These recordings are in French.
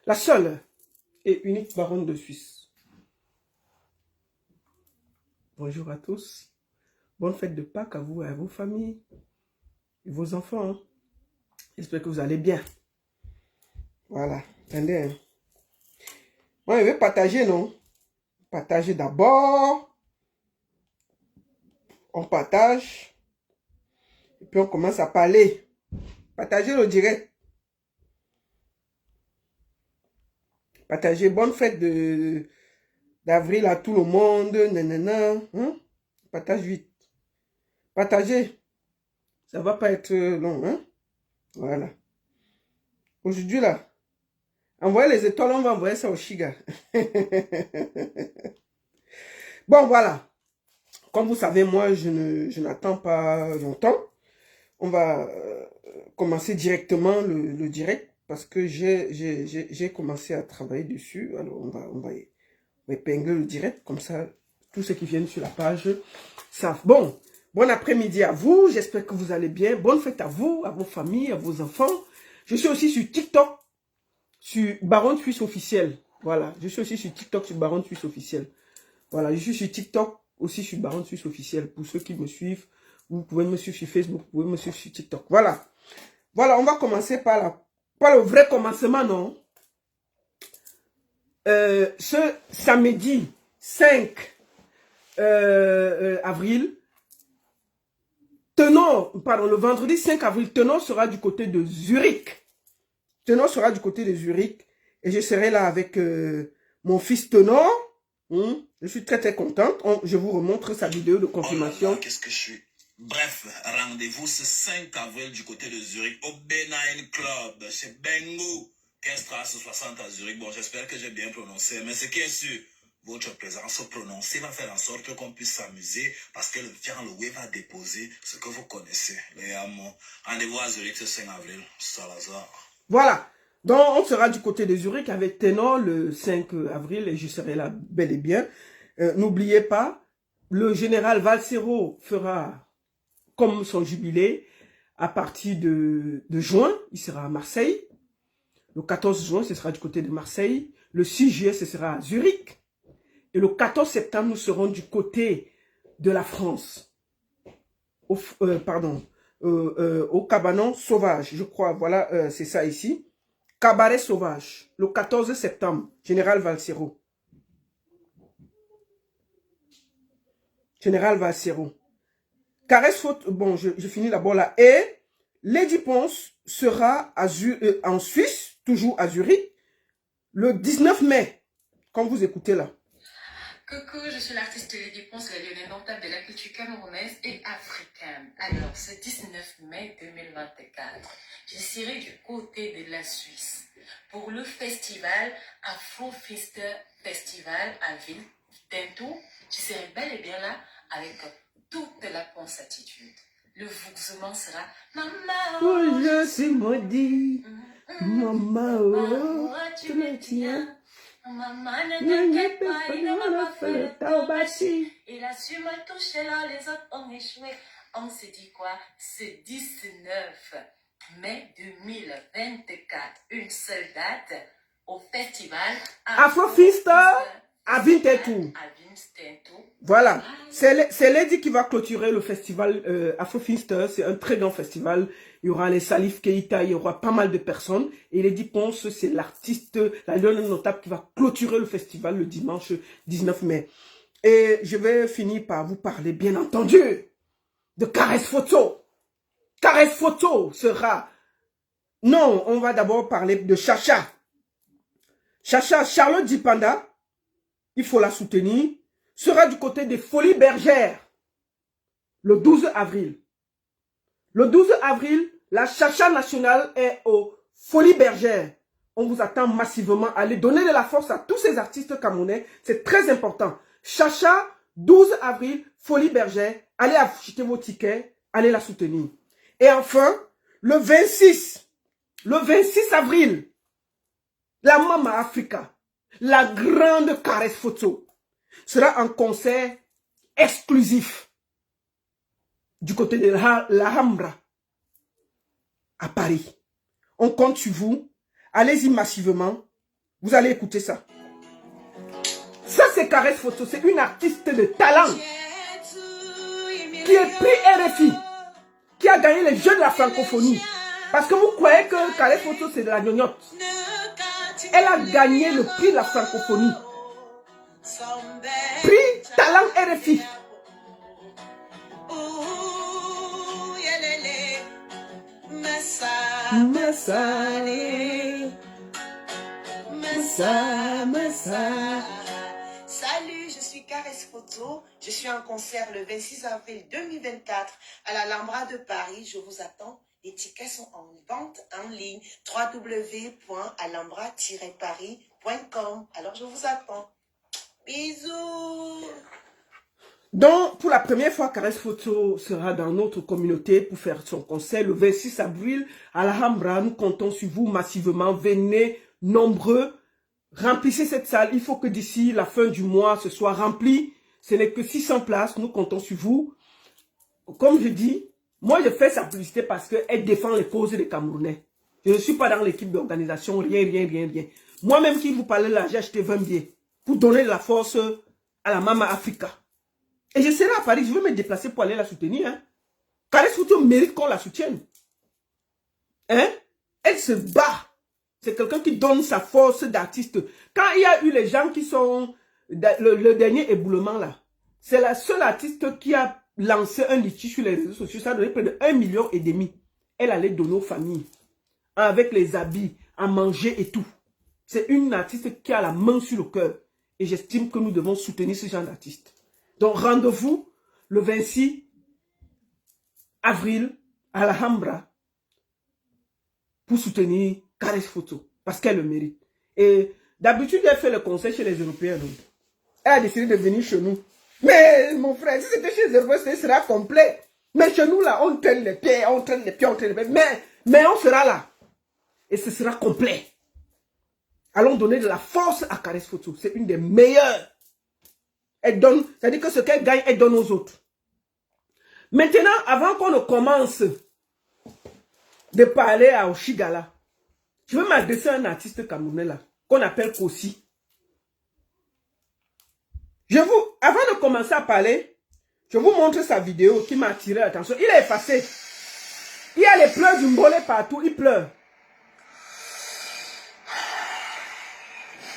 La seule et unique baronne de Suisse. Bonjour à tous. Bonne fête de Pâques à vous et à vos familles et vos enfants. Hein. J'espère que vous allez bien. Voilà. Attendez. Hein. Moi, je vais partager, non? Partager d'abord. On partage. Et puis on commence à parler. Partager le direct. Partager bonne fête d'avril à tout le monde. Nanana. Hein? Partage vite. Partagez. Ça va pas être long. Hein? Voilà. Aujourd'hui, là, envoyez les étoiles, on va envoyer ça au Chiga. Bon, voilà. Comme vous savez, moi, je n'attends pas longtemps. On va commencer directement le direct parce que j'ai commencé à travailler dessus. Alors, on va épingler le direct. Comme ça, tous ceux qui viennent sur la page savent. Bon, bon après-midi à vous. J'espère que vous allez bien. Bonne fête à vous, à vos familles, à vos enfants. Je suis aussi sur TikTok, sur Baronne Suisse officielle. Voilà, je suis aussi sur TikTok, sur Baronne Suisse officielle. Voilà, je suis sur TikTok, aussi sur Baronne Suisse officielle. Pour ceux qui me suivent, vous pouvez me suivre sur Facebook, vous pouvez me suivre sur TikTok. Voilà. Voilà, on va commencer par le vrai commencement, non? Ce samedi 5 avril, le vendredi 5 avril, Tenon sera du côté de Zurich. Tenon sera du côté de Zurich. Et je serai là avec mon fils Tenon. Je suis très très contente. Je vous remontre sa vidéo de confirmation. Oh là là, qu'est-ce que je suis. Bref, rendez-vous ce 5 avril du côté de Zurich au B9 Club chez Bengo, 15/60 à Zurich. Bon, j'espère que j'ai bien prononcé, mais ce qui est sûr, votre présence prononcée va faire en sorte qu'on puisse s'amuser parce que le Loué va déposer ce que vous connaissez. Les amours. Rendez-vous à Zurich ce 5 avril. Salazar. Voilà. Donc, on sera du côté de Zurich avec Tenon le 5 avril et je serai là bel et bien. N'oubliez pas, le général Valsero fera comme son jubilé à partir de juin. Il sera à Marseille. Le 14 juin, ce sera du côté de Marseille. Le 6 juillet, ce sera à Zurich. Et le 14 septembre, nous serons du côté de la France. Au Cabanon Sauvage, je crois. Voilà, c'est ça ici. Cabaret Sauvage, le 14 septembre, Général Valsero. Général Valsero. Caresse Faute, bon, je finis d'abord là. Et Lady Ponce sera en Suisse, toujours à Zurich, le 19 mai, quand vous écoutez là. Coucou, je suis l'artiste Lady Ponce, la lyonnaise indomptable de la culture camerounaise et africaine. Alors, ce 19 mai 2024, je serai du côté de la Suisse pour le festival Afro-Fister Festival à Ville. Bientôt, je serai bel et bien là avec toute la Ponce attitude. Le vouxement sera Maman, oh, je suis maudit. Maman, oh, tu me tiens. Maman, ne t'inquiète pas, il ne m'a pas fait le tabachi. Il a su me toucher là, les autres ont échoué. On s'est dit quoi? C'est 19 mai 2024, une seule date au festival Afro-Fister à Vintetou. Voilà, c'est Lady qui va clôturer le festival Afro-Fister. C'est un très grand festival. Il y aura les Salif Keita, il y aura pas mal de personnes. Et Lady Ponce, c'est l'artiste, la lionne notable qui va clôturer le festival le dimanche 19 mai. Et je vais finir par vous parler, bien entendu, de Caresse Photo. Caresse Photo sera... Non, on va d'abord parler de Chacha. Chacha, Charlotte Dipanda, il faut la soutenir, sera du côté des Folies Bergères le 12 avril. Le 12 avril, la Chacha nationale est aux Folies Bergères. On vous attend massivement. Allez donner de la force à tous ces artistes camerounais. C'est très important. Chacha, 12 avril, Folies Bergères. Allez acheter vos tickets. Allez la soutenir. Et enfin, le 26 avril, la Mama Africa, la grande Caresse Photo, sera un concert exclusif du côté de la Hambra à Paris. On compte sur vous. Allez-y massivement. Vous allez écouter ça. Ça, c'est Caresse Photo. C'est une artiste de talent qui est pris RFI, qui a gagné les Jeux de la francophonie. Parce que vous croyez que Caresse Photo, c'est de la gnognotte. Elle a gagné le prix de la francophonie. Prix talent RFI. Salut, je suis Caresse Photo. Je suis en concert le 26 avril 2024 à l'Alhambra de Paris. Je vous attends. Les tickets sont en vente en ligne. www.alhambra-paris.com. Alors, je vous attends. Bisous. Donc, pour la première fois, Caresse Photo sera dans notre communauté pour faire son concert le 26 avril à l'Alhambra. Nous comptons sur vous massivement. Venez nombreux. Remplissez cette salle. Il faut que d'ici la fin du mois, ce soit rempli. Ce n'est que 600 places. Nous comptons sur vous. Comme je dis, moi, je fais sa publicité parce qu'elle défend les causes des Camerounais. Je ne suis pas dans l'équipe d'organisation. Rien. Moi-même qui vous parlais là, j'ai acheté 20 billets pour donner de la force à la Mama Africa. Et je serai à Paris, je vais me déplacer pour aller la soutenir. Hein. Caresse Photo mérite qu'on la soutienne. Hein? Elle se bat. C'est quelqu'un qui donne sa force d'artiste. Quand il y a eu les gens qui sont... Le dernier éboulement là, c'est la seule artiste qui a lancé un litige sur les réseaux sociaux. Ça a donné près de 1,5 million. Elle allait donner aux familles. Avec les habits, à manger et tout. C'est une artiste qui a la main sur le cœur. Et j'estime que nous devons soutenir ce genre d'artiste. Donc, rendez-vous le 26 avril à l'Alhambra pour soutenir Caresse Photo parce qu'elle le mérite. Et d'habitude, elle fait le concert chez les Européens. Donc. Elle a décidé de venir chez nous. Mais mon frère, si c'était chez les Européens, ce sera complet. Mais chez nous, là, on traîne les pieds, on traîne les pieds. Mais on sera là. Et ce sera complet. Allons donner de la force à Caresse Photo. C'est une des meilleures. Elle donne, c'est-à-dire que ce qu'elle gagne, elle donne aux autres. Maintenant, avant qu'on ne commence de parler à Oshigala, je veux m'adresser à un artiste camerounais là, qu'on appelle Kossi. Avant de commencer à parler, je vous montre sa vidéo qui m'a attiré l'attention. Il est effacé. Il y a les pleurs du Mbolé partout, il pleure.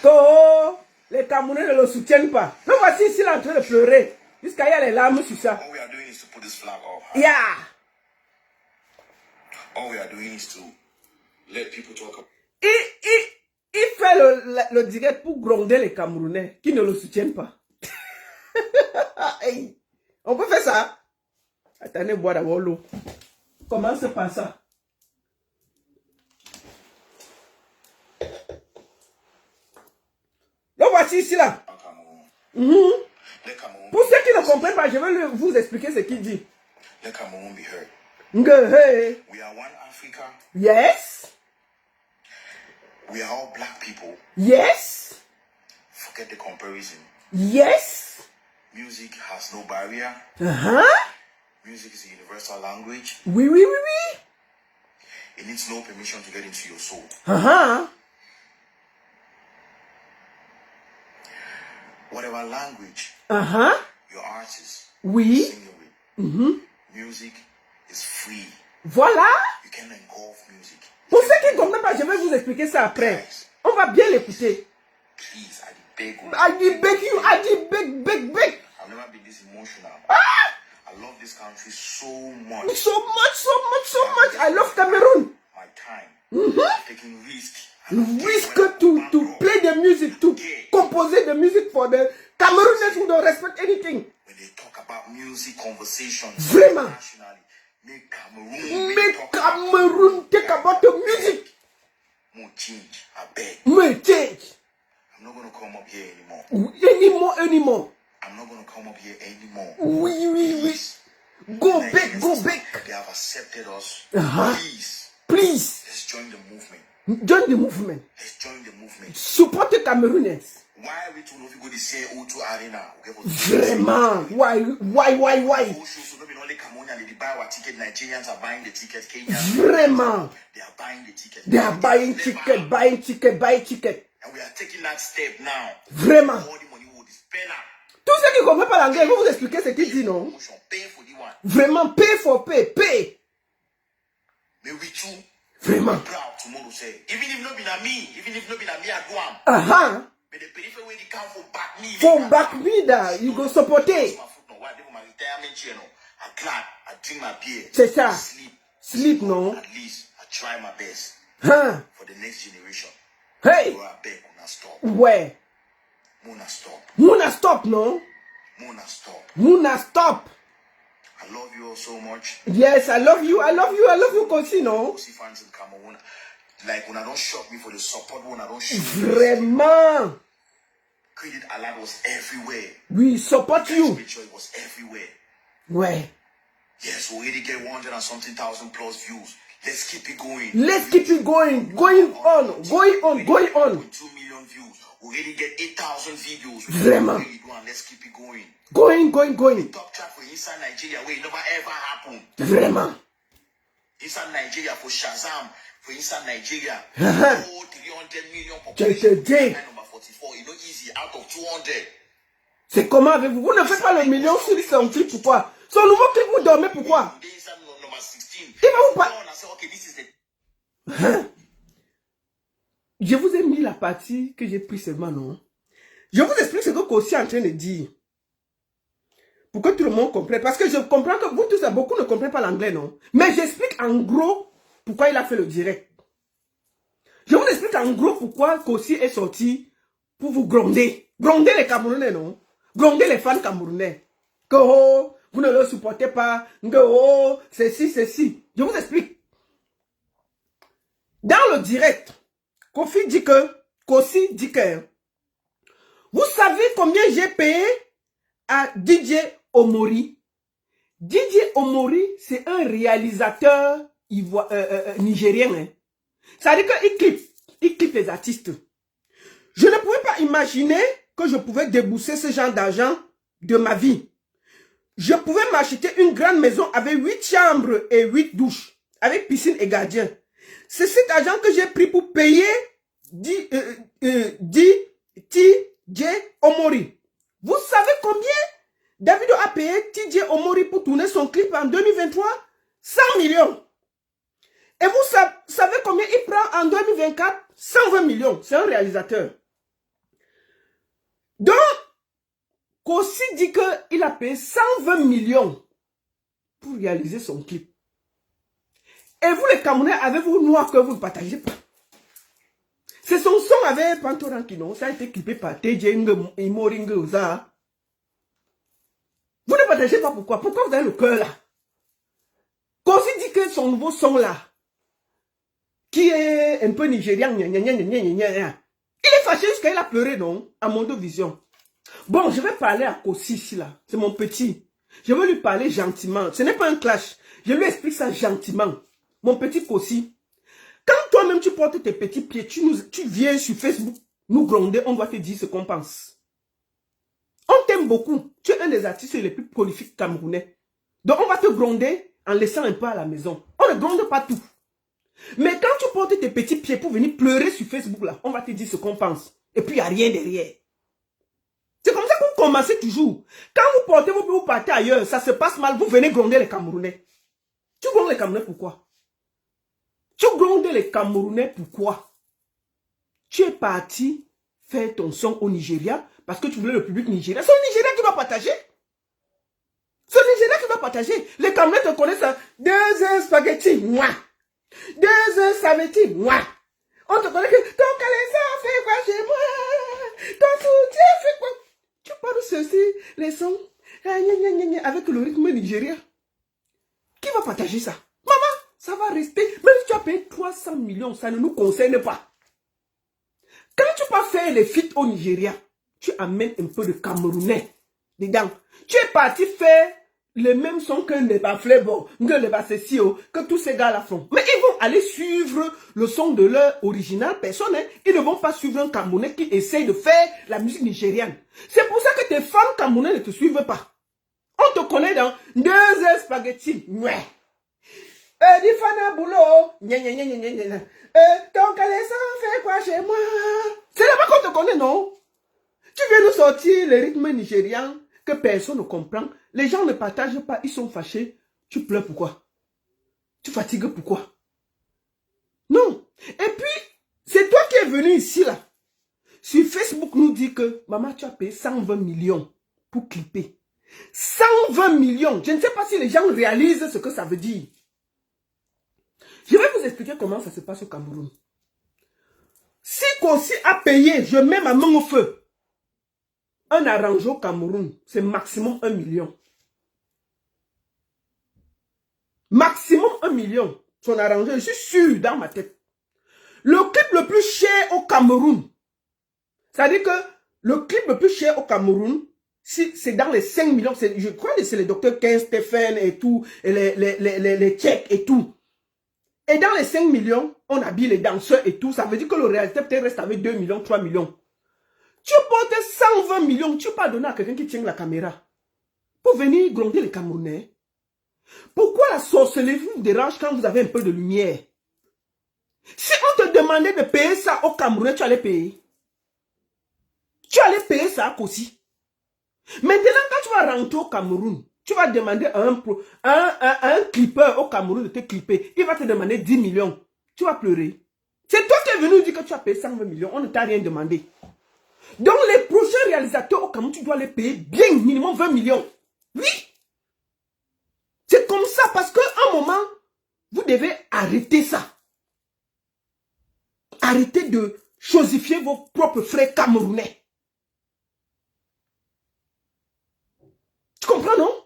Oh, les Camerounais ne le soutiennent pas. Le voici ici, il est en train de pleurer. Jusqu'à il y a les larmes sur ça. All we are doing is to put this flag up. Yeah. All we are doing is to let people talk about. Il fait le direct pour gronder les Camerounais qui ne le soutiennent pas. Hey, on peut faire ça? Attendez, boire d'abord l'eau. Commence par ça. Le voici ici là. Pour ceux qui ne comprennent pas, je vais vous expliquer ce qu'il dit. Let Cameroon be heard. Hey. We are one Africa. Yes. We are all black people. Yes. Forget the comparison. Yes. Music has no barrier. Music is a universal language. Oui. It needs no permission to get into your soul. Whatever language your artist Oui. singing with, music is free. Voilà. You can engulf music. Pour ceux qui ne comprennent pas, je vais vous expliquer ça après. On va bien l'écouter. Please, I beg you. I beg you. I beg. I've never been this emotional. I love this country so much. So much. I love Cameroon. My time. Taking risk. To play the music, to composer the music for the Camerooners who don't respect anything. When they talk about music conversations Vraiment. internationally, make Cameroon take about the music. more change. I beg. May change. I'm not going to come up here anymore. Anymore. I'm not going to come up here anymore. Oui. Please. Go back. They have accepted us. Please. Let's join the movement. Join the movement. Let's join the movement. Support the Camerooners. Why are we too go to say O2 Arena? Vraiment. Why? So maybe only Cameroon they buy our ticket. Nigerians are buying the ticket. Kenyans. Vraiment. They are buying the ticket. They are buying ticket. And And we are taking that step now. Vraiment. All the money will be spent out. Tous ceux qui ne comprennent pas l'anglais, ils vont vous expliquer ce qu'il dit, non? Vraiment, pay for pay, pay. Mais we too. Vraiment. Proud tomorrow say. Even if not be na me, I go am. Aha. But the periphery where they come for back me. For back me that, you go support it. I'm glad I drink my beer. C'est ça. Sleep, non? At least I try my best. Huh? For the next generation. Hey. Go back, Mona stop. Ouais. Mona stop. Mona stop, non? Mona stop. Mona stop. I love you all so much. Yes, I love you. I love you. I love you, Kosi, no? Kosi fans in Cameroon. Like when I don't shock me for the support, when I don't shoot. Vraiment. Credit alert was everywhere. We support you. Make sure it was everywhere. Ouais. Yes, we already get 100 and something thousand plus views. Let's keep it going. Let's keep it going. Going on. Going on. Going on. 2 million views. We already get 8,000 videos. Vraiment. Let's keep it going. Going. Top track for inside Nigeria where it never ever happened. Vraiment. Inside Nigeria for Shazam. For inside Nigeria. 300 million population. Number 44. It's not easy out of 200. C'est comment avez-vous? Vous ne faites pas le million sur son clip, pourquoi? Son nouveau clip, vous dormez, pourquoi? Il va vous pas. Je vous ai mis la partie que j'ai pris seulement, non? Je vous explique ce que Kosi est en train de dire. Pour que tout le monde comprenne. Parce que je comprends que vous tous, beaucoup ne comprennent pas l'anglais, non? Mais j'explique en gros pourquoi il a fait le direct. Je vous explique en gros pourquoi Kosi est sorti pour vous gronder. Gronder les Camerounais, non? Gronder les fans camerounais. Que oh, vous ne le supportez pas. Que oh, ceci. Je vous explique. Dans le direct, Kosi dit que, vous savez combien j'ai payé à DJ Omori? DJ Omori, c'est un réalisateur nigérien. Hein. Ça veut dire qu'il clip les artistes. Je ne pouvais pas imaginer que je pouvais débourser ce genre d'argent de ma vie. Je pouvais m'acheter une grande maison avec 8 chambres et 8 douches, avec piscine et gardien. C'est cet argent que j'ai pris pour payer TJ Omori. Vous savez combien Davido a payé TJ Omori pour tourner son clip en 2023? 100 millions. Et vous savez combien il prend en 2024? 120 millions. C'est un réalisateur. Donc, Kosi dit qu'il a payé 120 millions pour réaliser son clip. Et vous, les Camerounais, avez-vous noir que vous ne partagez pas? C'est son son avec Pantorankino. Ça a été clippé par TJ Omori. Vous ne partagez pas pourquoi? Pourquoi vous avez le cœur là? Kosi dit que son nouveau son là, qui est un peu nigérian, il est fâché jusqu'à il a pleuré, non? À Mondovision. Bon, je vais parler à Kosi ici là. C'est mon petit. Je vais lui parler gentiment. Ce n'est pas un clash. Je lui explique ça gentiment. Mon petit Kosi. Quand toi-même tu portes tes petits pieds, tu viens sur Facebook nous gronder, on doit te dire ce qu'on pense. On t'aime beaucoup. Tu es un des artistes les plus prolifiques camerounais. Donc on va te gronder en laissant un peu à la maison. On ne gronde pas tout. Mais quand tu portes tes petits pieds pour venir pleurer sur Facebook là, on va te dire ce qu'on pense. Et puis il n'y a rien derrière. C'est comme ça que vous commencez toujours. Quand vous portez vos pieds, vous partez ailleurs, ça se passe mal, vous venez gronder les Camerounais. Tu grondes les Camerounais pourquoi? Tu grondes les Camerounais pourquoi? Tu es parti faire ton son au Nigeria parce que tu voulais le public nigérien. C'est le Nigeria qui doit partager. C'est le Nigeria qui doit partager. Les Camerounais te connaissent ça. 2 heures spaghetti, moi. 2 heures savetti, moi. On te connaît que ton caleçon fait quoi chez moi? Ton soutien fait quoi? Tu parles ceci, les sons, avec le rythme nigérien. Qui va partager ça? Maman, ça va rester. Même si tu as payé 300 millions, ça ne nous concerne pas. Quand tu vas faire les feats au Nigeria, tu amènes un peu de Camerounais dedans. Tu es parti faire les mêmes sons que les Baflebo, que les Bassessio, que tous ces gars-là font. Mais ils vont aller suivre le son de leur original personne. Hein. Ils ne vont pas suivre un Camerounais qui essaye de faire la musique nigériane. C'est pour ça que tes fans camerounais ne te suivent pas. On te connaît dans 2 heures spaghetti. Ouais. Difana boulot. Ton caleçon fait quoi chez moi? C'est là-bas qu'on te connaît, non? Tu viens nous sortir les rythmes nigérians que personne ne comprend. Les gens ne partagent pas, ils sont fâchés. Tu pleures pourquoi? Tu fatigues pourquoi? Non. Et puis, c'est toi qui es venu ici, là. Sur Facebook, nous dit que, maman, tu as payé 120 millions pour clipper. 120 millions. Je ne sais pas si les gens réalisent ce que ça veut dire. Je vais vous expliquer comment ça se passe au Cameroun. Si Kossi a payé, je mets ma main au feu. Un arrangeur au Cameroun, c'est maximum 1 million. Maximum 1 million. Son arrangeur, je suis sûr dans ma tête. Le clip le plus cher au Cameroun, c'est-à-dire que le clip le plus cher au Cameroun, c'est dans les 5 millions. Je crois que c'est les docteurs 15, Stéphane et tout, et les Tchèques et tout. Et dans les 5 millions, on habille les danseurs et tout. Ça veut dire que le réalisateur peut-être reste avec 2 millions, 3 millions. Tu portes 120 millions, tu peux pas donner à quelqu'un qui tient la caméra pour venir gronder les Camerounais. Pourquoi la sorcellerie vous dérange quand vous avez un peu de lumière? Si on te demandait de payer ça au Camerounais, tu allais payer. Tu allais payer ça aussi. Maintenant, quand tu vas rentrer au Cameroun, tu vas demander à un clipper au Cameroun de te clipper. Il va te demander 10 millions. Tu vas pleurer. C'est toi qui es venu dire que tu as payé 120 millions. On ne t'a rien demandé. Donc, les prochains réalisateurs au Cameroun, tu dois les payer bien, minimum 20 millions. Oui. C'est comme ça parce qu'à un moment, vous devez arrêter ça. Arrêtez de chosifier vos propres frères camerounais. Tu comprends, non?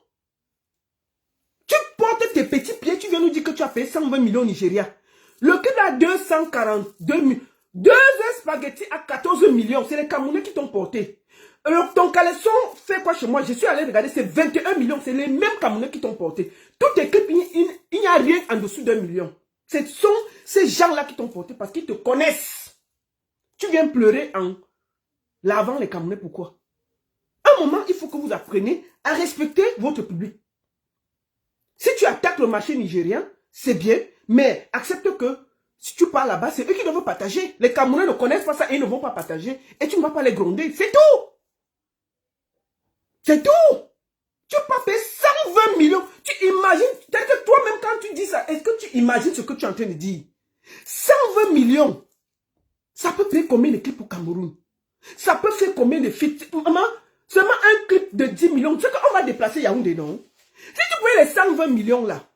Tu portes tes petits pieds, tu viens nous dire que tu as payé 120 millions au Nigeria. Le clip a 242 millions. 2 spaghettis à 14 millions. C'est les Camerounais qui t'ont porté. Alors, ton caleçon fait quoi chez moi? Je suis allé regarder, c'est 21 millions. C'est les mêmes Camerounais qui t'ont porté. Tout tes clips, il n'y a rien en dessous d'1 million. Ce sont ces gens-là qui t'ont porté parce qu'ils te connaissent. Tu viens pleurer en lavant les Camerounais. Pourquoi? À un moment, il faut que vous appreniez à respecter votre public. Si tu attaques le marché nigérien, c'est bien, mais accepte que si tu pars là-bas, c'est eux qui doivent partager. Les Camerounais ne connaissent pas ça et ils ne vont pas partager. Et tu ne vas pas les gronder. C'est tout. C'est tout. Tu peux pas payer 120 millions. Tu imagines, peut-être que toi-même quand tu dis ça, est-ce que tu imagines ce que tu es en train de dire? 120 millions. Ça peut payer combien de clips au Cameroun? Ça peut faire combien de feats? Maman, seulement un clip de 10 millions. Tu sais qu'on va déplacer Yaoundé, non? Si tu prenais les 120 millions là,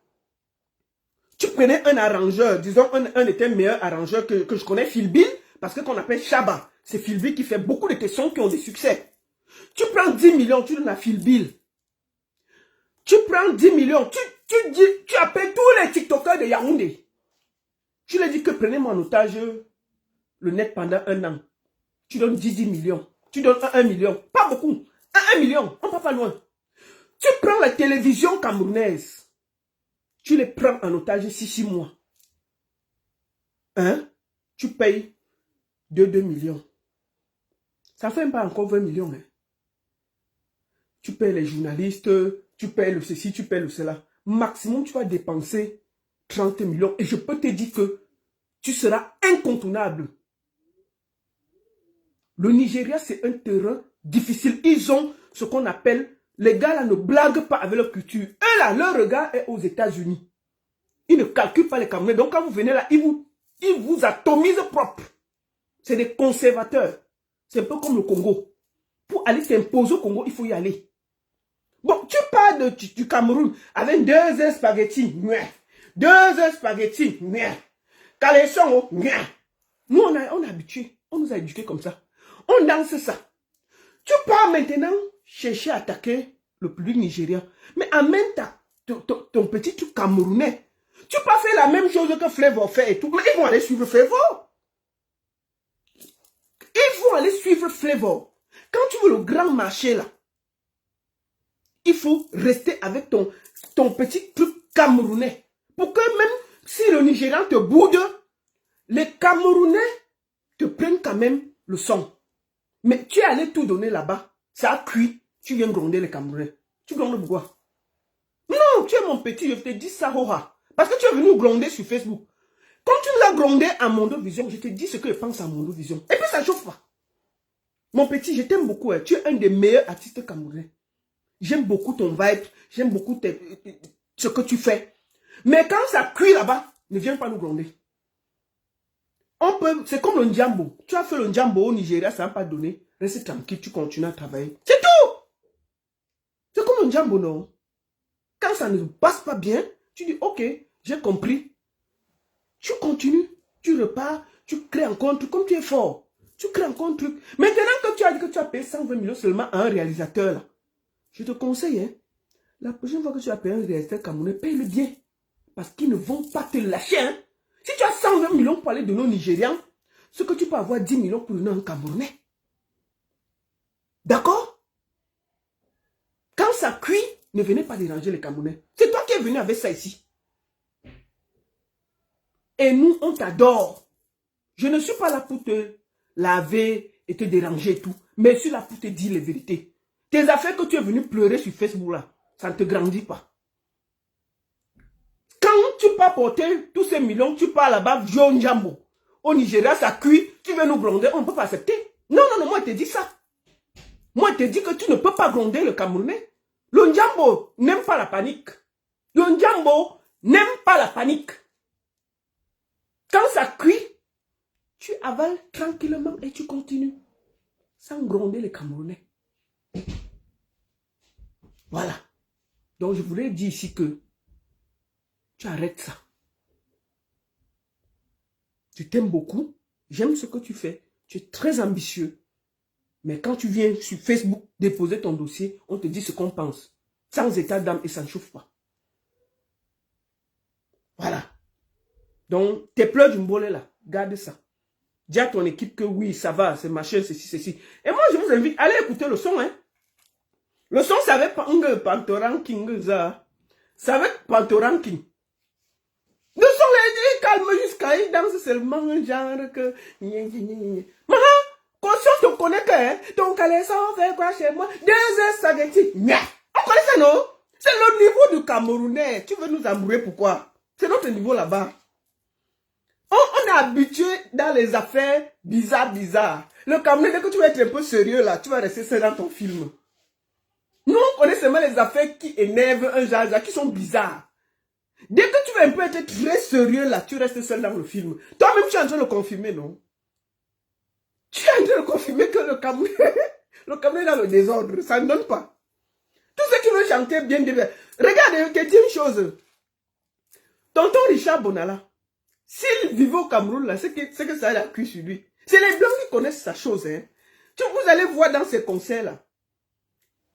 tu prenais un arrangeur, disons un de tes meilleurs arrangeurs que je connais, Phil Bill, parce que qu'on appelle Chaba. C'est Phil Bill qui fait beaucoup de tes sons qui ont des succès. Tu prends 10 millions, tu donnes à Phil Bill. Tu prends 10 millions, tu appelles tous les TikTokers de Yaoundé. Tu leur dis que prenez-moi en otage le net pendant 1 an. Tu donnes 10 millions. Tu donnes 1 million. Pas beaucoup. 1 million. On ne va pas loin. Tu prends la télévision camerounaise. Tu les prends en otage 6 mois. Hein? Tu payes 2 millions. Ça ne fait pas encore 20 millions. Hein? Tu payes les journalistes, tu payes le ceci, tu payes le cela. Maximum, tu vas dépenser 30 millions. Et je peux te dire que tu seras incontournable. Le Nigeria, c'est un terrain difficile. Ils ont ce qu'on appelle... Les gars là ne blaguent pas avec leur culture. Eux là, leur regard est aux États-Unis. Ils ne calculent pas les Camerounais. Donc quand vous venez là, ils vous atomisent propre. C'est des conservateurs. C'est un peu comme le Congo. Pour aller s'imposer au Congo, il faut y aller. Bon, tu pars du Cameroun avec 2 spaghettis. 2 spaghettis. Caleçon. Nous, on est habitués. On nous a éduqués comme ça. On danse ça. Tu pars maintenant chercher à attaquer le public nigérien. Mais amène ton petit truc camerounais. Tu peux pas faire la même chose que Flavor fait et tout. Mais ils vont aller suivre Flavor. Ils vont aller suivre Flavor. Quand tu veux le grand marché là, il faut rester avec ton petit truc camerounais. Pour que même si le Nigérian te boude, les Camerounais te prennent quand même le son. Mais tu es allé tout donner là-bas. Ça a cuit. Tu viens gronder les Camerounais. Tu grondes pourquoi? Non, tu es mon petit. Je te dis ça, Hora. Parce que tu es venu nous gronder sur Facebook. Quand tu nous as grondé à Mondovision, je te dis ce que je pense à Mondovision. Et puis ça ne chauffe pas. Mon petit, je t'aime beaucoup. Hein. Tu es un des meilleurs artistes camerounais. J'aime beaucoup ton vibe. J'aime beaucoup ce que tu fais. Mais quand ça cuit là-bas, ne viens pas nous gronder. C'est comme le Ndjambo. Tu as fait le Ndjambo au Nigeria, ça n'a pas donné. Reste tranquille, tu continues à travailler. C'est tout. C'est comme le Ndjambo, non? Quand ça ne passe pas bien, tu dis, ok, j'ai compris. Tu continues, tu repars, tu crées encore un truc, comme tu es fort. Tu crées encore un truc. Maintenant que tu as dit que tu as payé 120 millions seulement à un réalisateur, là, je te conseille, hein, la prochaine fois que tu as payé un réalisateur camerounais, paye-le bien. Parce qu'ils ne vont pas te lâcher. Hein. Si tu as 120 millions pour aller donner aux Nigérians, ce que tu peux avoir 10 millions pour donner à un Camerounais. D'accord? Quand ça cuit, ne venez pas déranger les Camerounais. C'est toi qui es venu avec ça ici. Et nous, on t'adore. Je ne suis pas là pour te laver et te déranger et tout. Mais je suis là pour te dire les vérités. Tes affaires que tu es venu pleurer sur Facebook là, ça ne te grandit pas. Quand tu peux porter tous ces millions, tu pars là-bas, John Jambo. Au Nigeria, ça cuit, tu veux nous gronder, on ne peut pas accepter. Non, non, non, moi je te dis ça. Moi je te dis que tu ne peux pas gronder le Camerounais. Le Ndjambo n'aime pas la panique. Le Ndjambo n'aime pas la panique. Quand ça cuit, tu avales tranquillement et tu continues. Sans gronder les Camerounais. Voilà. Donc je voulais dire ici que tu arrêtes ça. Je t'aime beaucoup. J'aime ce que tu fais. Tu es très ambitieux. Mais quand tu viens sur Facebook déposer ton dossier, on te dit ce qu'on pense. Sans état d'âme et ça ne chauffe pas. Voilà. Donc, tes pleurs du mbolé là, garde ça. Dis à ton équipe que oui, ça va, c'est machin, ceci, ceci. Et moi, je vous invite, allez écouter le son. Hein. Le son, ça va être Pantoranking. Ça va être Pantoranking. Le son, il calme jusqu'à, il danse seulement un genre que... Maman, conscience, tu connais que, hein, ton caleçon fait quoi chez moi? 2 heures spaghetti. On connaît ça, non? C'est le niveau du Camerounais. Tu veux nous embrouiller, pourquoi? C'est notre niveau là-bas. On est habitué dans les affaires bizarres. Le Camerounais, dès que tu vas être un peu sérieux là, tu vas rester seul dans ton film. Nous, on connaît seulement les affaires qui énervent un genre, qui sont bizarres. Dès que tu vas un peu être très sérieux là, tu restes seul dans le film. Toi-même, tu es en train de le confirmer, non? Tu es en train de confirmer que le Cameroun est dans le désordre. Ça ne donne pas. Tous ceux qui veulent chanter bien, regarde, je te dis une chose. Tonton Richard Bonala, s'il vivait au Cameroun, là, c'est que ça a cuit sur lui. C'est les Blancs qui connaissent sa chose. Hein. Vous allez voir dans ces concerts-là.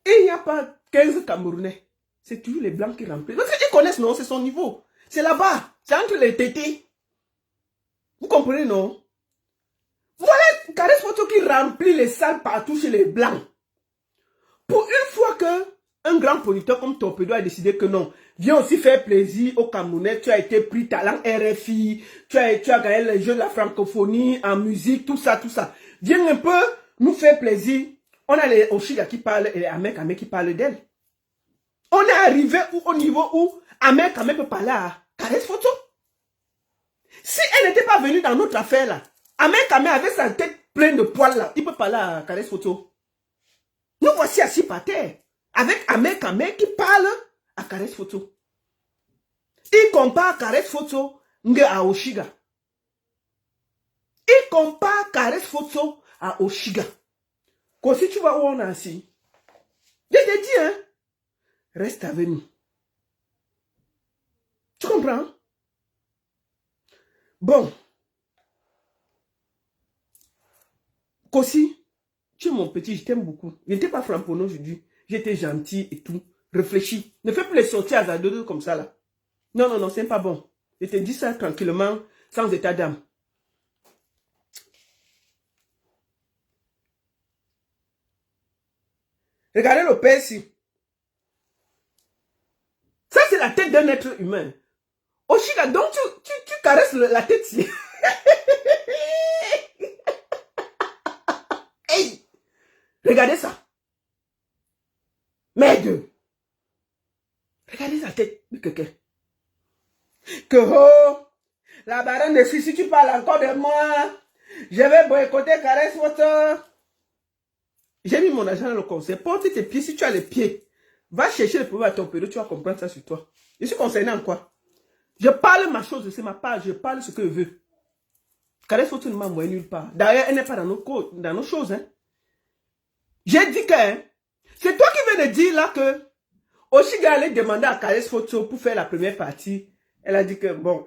Il n'y a pas 15 Camerounais. C'est toujours les Blancs qui remplissent. Parce qu'ils connaissent, non, c'est son niveau. C'est là-bas. C'est entre les tétés. Vous comprenez, non? Voilà Caresse Photo qui remplit les salles partout chez les Blancs. Pour une fois que un grand producteur comme Torpedo a décidé que non, viens aussi faire plaisir aux Camerounais, tu as été pris talent RFI, tu as gagné les jeux de la francophonie en musique, tout ça. Viens un peu nous faire plaisir. On a les Oshiga qui parlent et les Amek qui parlent d'elle. On est arrivé au niveau où Amek peut parler à Caresse Photo. Si elle n'était pas venue dans notre affaire là, Amek avec sa tête pleine de poils là, il peut parler à Caresse Photo. Nous voici assis par terre. Avec Amek qui parle à Caresse Photo. Il compare Caresse Photo à Oshiga. Il compare Caresse Photo à Oshiga. Quand si tu vois où on est assis, je te dis, hein, reste avec nous. Tu comprends? Bon. Kossi, tu es mon petit, je t'aime beaucoup. Je n'étais pas framponné aujourd'hui. J'étais gentil et tout. Réfléchis. Ne fais plus les sorties hasardeuses comme ça là. Non, c'est pas bon. Je te dis ça tranquillement, sans état d'âme. Regardez le père ici. Ça, c'est la tête d'un être humain. Oshiga, donc tu caresses la tête ici. Hey! Regardez ça. Merde. Regardez la tête de quelqu'un. que oh, la baronne de si tu parles encore de moi, je vais boycotter Caresse Photo. J'ai mis mon argent dans le conseil. Porte tes pieds si tu as les pieds. Va chercher le problème à ton pédo, tu vas comprendre ça sur toi. Je suis concerné en quoi? Je parle ma chose, c'est ma part, je parle ce que je veux. Caresse Photo ne m'a envoyé nulle part. D'ailleurs, elle n'est pas dans nos choses. Hein. J'ai dit que hein, c'est toi qui viens de dire là que Oshiga allait demander à Caresse Photo pour faire la première partie. Elle a dit que bon.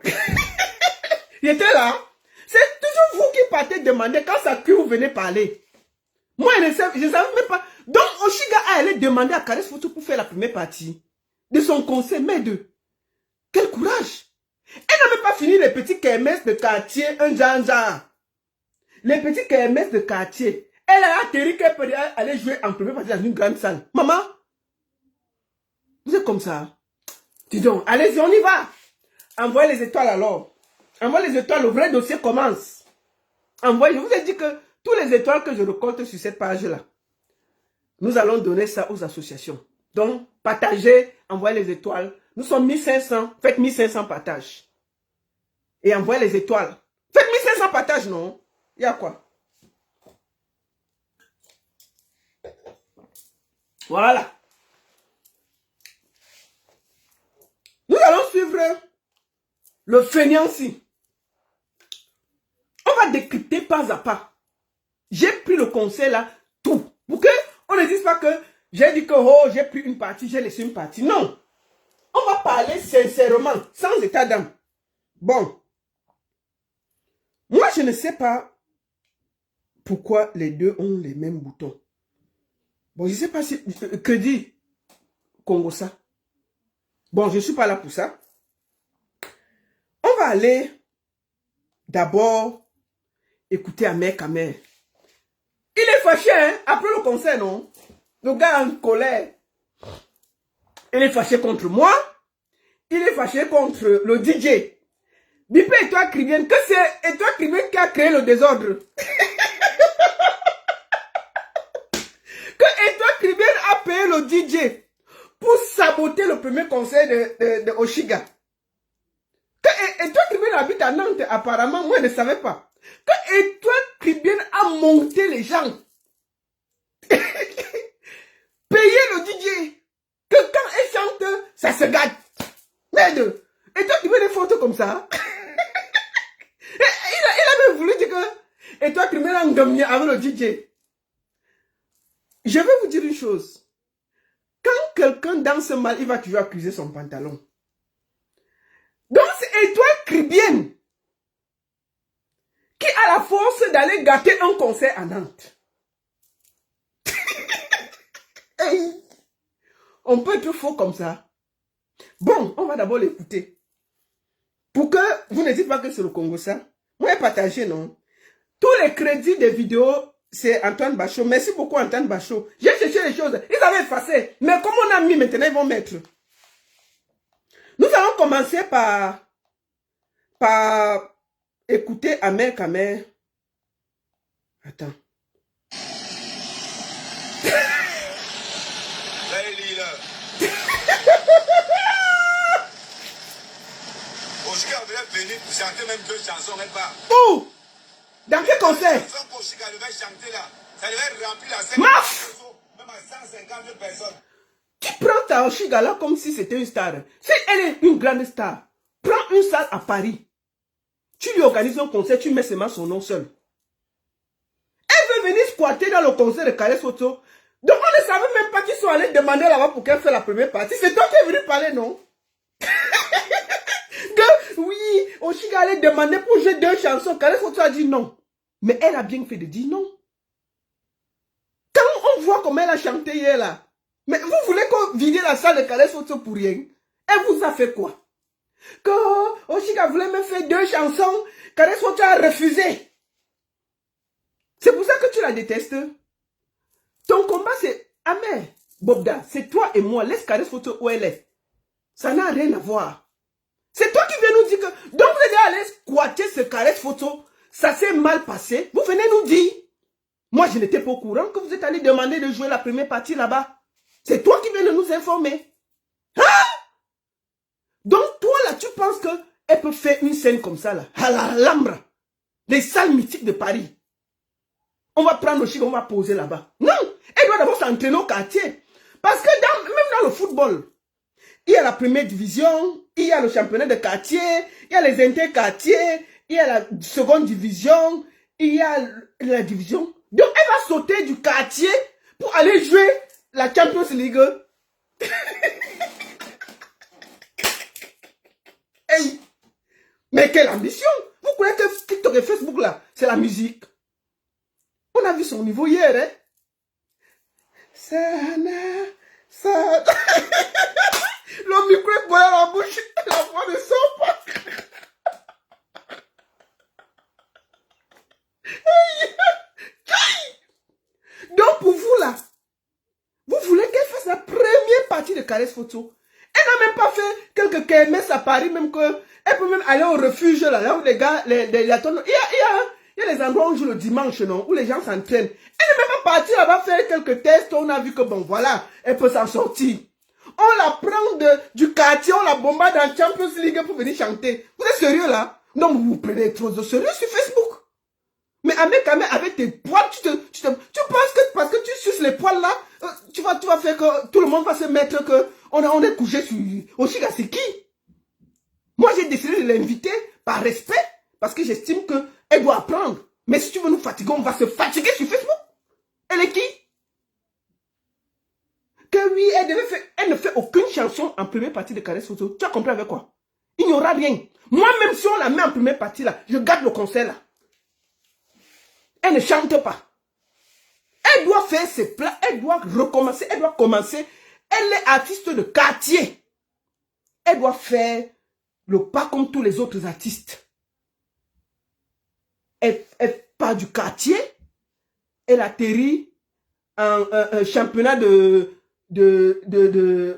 Il était là. C'est toujours vous qui partez demander quand ça crie, vous venez parler. Moi, je ne savais même pas. Donc, Oshiga allait demander à Caresse Photo pour faire la première partie de son conseil. Mais de quel courage! Elle n'a même pas fini les petits kermesses de quartier, un genre. Les petits kermesses de quartier. Elle a atterri qu'elle peut aller jouer en première partie dans une grande salle. Maman, vous êtes comme ça. Dis donc, allez-y, on y va. Envoyez les étoiles alors. Envoyez les étoiles, le vrai dossier commence. Envoyez, je vous ai dit que tous les étoiles que je récolte sur cette page-là, nous allons donner ça aux associations. Donc, partagez, envoyez les étoiles. Nous sommes 1500, faites 1500 partages. Et envoyez les étoiles. Faites 1500 partages, non? Il y a quoi? Voilà. Nous allons suivre le fainéancy. On va décrypter pas à pas. J'ai pris le conseil là, tout. Pour qu'on ne dise pas que j'ai dit que oh, j'ai pris une partie, j'ai laissé une partie. Non. On va parler sincèrement, sans état d'âme. Bon. Moi, je ne sais pas pourquoi les deux ont les mêmes boutons. Bon, je ne sais pas si... Que dit Congo ça? Bon, je ne suis pas là pour ça. On va aller d'abord écouter Amer Kamer. Il est fâché, hein, après le concert, non? Le gars en colère. Il est fâché contre moi. Il est fâché contre le DJ. Bipé et toi, Cribien, que c'est et toi, Cribien, qui a créé le désordre. Que et toi, Cribien, a payé le DJ pour saboter le premier concert de Oshiga. Que et toi, Cribien, habite à Nantes, apparemment, moi, je ne savais pas. Que et toi, Cribien, a monté les gens. Payer le DJ. Que quand elle chante, ça se gâte. Merde. Et toi, tu veux des photos comme ça? il a même voulu dire que... Et toi, tu mets en gagne avec le DJ. Je vais vous dire une chose. Quand quelqu'un danse mal, il va toujours accuser son pantalon. Donc, c'est toi, Cribien, qui a la force d'aller gâter un concert à Nantes. Hey. On peut être faux comme ça. Bon, on va d'abord l'écouter. Pour que vous ne dites pas que c'est le Congo ça. Moi, partagez, non? Tous les crédits des vidéos, c'est Antoine Bachot. Merci beaucoup, Antoine Bachot. J'ai cherché les choses. Ils avaient effacé. Mais comme on a mis, maintenant, ils vont mettre. Nous allons commencer par écouter Amer Kamer. Attends. Oshiga devait venir chanter même 2 chansons, même pas. Où? Dans quel concert? Oshiga devait chanter là. Ça devait remplir la scène. Même à 150 personnes. Tu prends ta Oshiga là comme si c'était une star. Si elle est une grande star, prends une salle à Paris. Tu lui organises un concert, tu mets seulement son nom seul. Elle veut venir squatter dans le concert de Caresse Photo. Donc on ne savait même pas qu'ils sont allés demander là-bas pour qu'elle fasse la première partie. C'est toi qui es venu parler, non? Oui, Oshiga allait demander pour jouer 2 chansons. Caresse Photo a dit non. Mais elle a bien fait de dire non. Quand on voit comment elle a chanté hier là. Mais vous voulez qu'on vide la salle de Caresse Photo pour rien? Elle vous a fait quoi? Que Oshiga voulait me faire 2 chansons. Caresse Photo a refusé. C'est pour ça que tu la détestes. Ton combat c'est amer. Bobda, c'est toi et moi. Laisse Caresse Photo où elle est. Ça n'a rien à voir. C'est toi qui viens nous dire que... Donc vous êtes allé squatter ce Caresse Photo. Ça s'est mal passé. Vous venez nous dire. Moi, je n'étais pas au courant que vous êtes allé demander de jouer la première partie là-bas. C'est toi qui viens de nous informer. Hein? Donc toi là, tu penses que elle peut faire une scène comme ça, là, à la Alhambra, les salles mythiques de Paris. On va prendre le chic, on va poser là-bas. Non, elle doit d'abord s'entraîner au quartier. Parce que même dans le football, il y a la première division, il y a le championnat de quartier, il y a les interquartiers, il y a la seconde division, il y a la division. Donc, elle va sauter du quartier pour aller jouer la Champions League. Hey, mais quelle ambition! Vous croyez que TikTok et Facebook, là, c'est la musique? On a vu son niveau hier, hein? Sana. Le micro est collé à la bouche, la voix ne sort pas. Donc pour vous là, vous voulez qu'elle fasse la première partie de Caresse Photo. Elle n'a même pas fait quelques KMS à Paris, même que elle peut même aller au refuge là, là où les gars, il y a les endroits où on joue le dimanche, non, où les gens s'entraînent. Elle n'est même pas partie là-bas faire quelques tests, on a vu que bon voilà, elle peut s'en sortir. On la prend du quartier, on la bombarde en Champions League pour venir chanter. Vous êtes sérieux là? Non, vous vous prenez trop de sérieux sur Facebook. Mais avec tes poils, tu penses que parce que tu suces les poils là, tu vas faire que tout le monde va se mettre que on est couché sur Oshiga, c'est qui? Moi j'ai décidé de l'inviter par respect parce que j'estime qu'elle doit apprendre. Mais si tu veux nous fatiguer, on va se fatiguer sur Facebook. Elle est qui? Que oui, elle ne fait aucune chanson en première partie de Caresse Photo. Tu as compris avec quoi? Il n'y aura rien. Moi-même, si on la met en première partie là, je garde le concert là. Elle ne chante pas. Elle doit faire ses plats, elle doit recommencer, elle doit commencer. Elle est artiste de quartier. Elle doit faire le pas comme tous les autres artistes. Elle part du quartier, elle atterrit en un championnat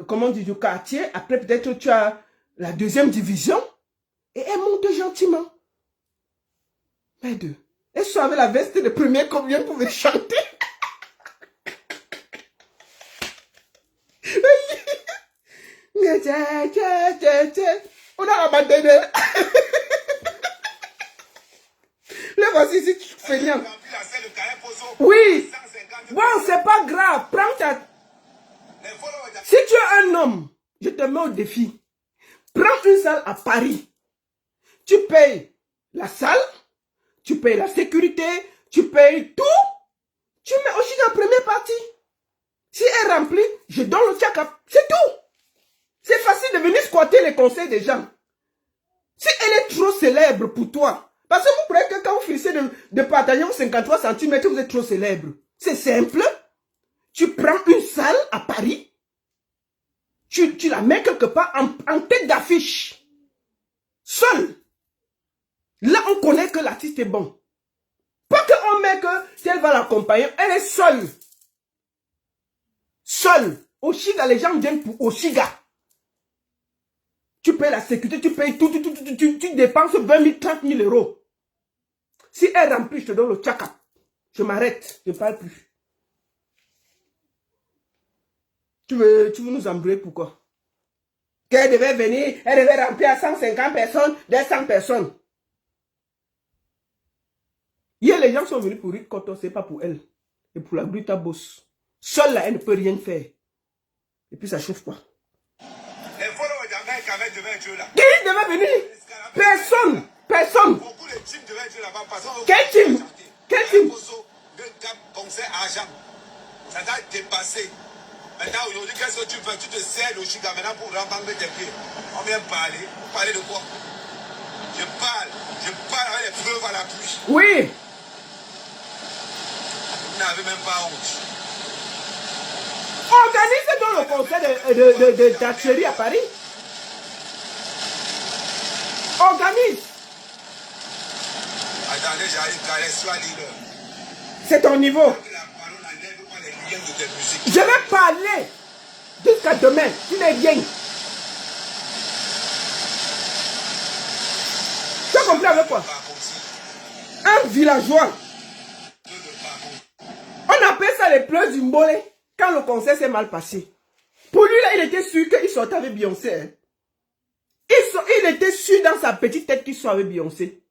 comment on dit, du quartier. Après, peut-être tu as la deuxième division. Et elle monte gentiment. Mais deux. Elle soit avec la veste de première combien pour venir chanter. On a abandonné. Le voici ici, tu fais bien. Oui. Bon, c'est pas grave. Prends ta... Si tu es un homme, je te mets au défi. Prends une salle à Paris. Tu payes la salle, tu payes la sécurité, tu payes tout. Tu mets aussi en première partie. Si elle remplit, je donne le check-up. C'est tout. C'est facile de venir squatter les conseils des gens. Si elle est trop célèbre pour toi, parce que vous croyez que quand vous finissez de partager vos 53 cm, vous êtes trop célèbre. C'est simple. Tu prends une salle à Paris, tu la mets quelque part en tête d'affiche. Seule. Là, on connaît que l'artiste est bon. Pas qu'on met que si elle va l'accompagner, elle est seule. Seule. Oshiga, les gens viennent pour Oshiga. Tu payes la sécurité, tu payes tout, tu dépenses 20 000, 30 000 euros. Si elle remplit, je te donne le check-up. Je m'arrête, je ne parle plus. Tu veux nous embrouiller pourquoi? Qu'elle devait venir, elle devait remplir à 150 personnes, 200 personnes. Hier, les gens sont venus pour Rick Cotton, ce n'est pas pour elle. Et pour la Bruta Boss. Seule là, elle ne peut rien faire. Et puis ça chauffe pas. Qui devait venir? Personne. Personne. Beaucoup de teams devaient être là-bas. Quel team? Quel team? Concert argent. Ça t'a dépassé. Maintenant, aujourd'hui, qu'est-ce que tu fais? Tu te sers au Chica maintenant pour remplir tes pieds. On vient parler. Parler de quoi? Je parle avec les preuves à l'appui. Oui. Vous n'avez même pas honte. Organise donc le concert d'archerie à Paris. Organise. Attendez, j'arrive, Caresse, sois leader. C'est ton niveau. Je vais parler jusqu'à demain. Tu n'es bien. Tu as compris avec quoi? Un villageois. On appelle ça les pleurs du Mbolé quand le concert s'est mal passé. Pour lui, là, il était sûr qu'il sortait avec Beyoncé. Hein. il était sûr dans sa petite tête qu'il soit avec Beyoncé.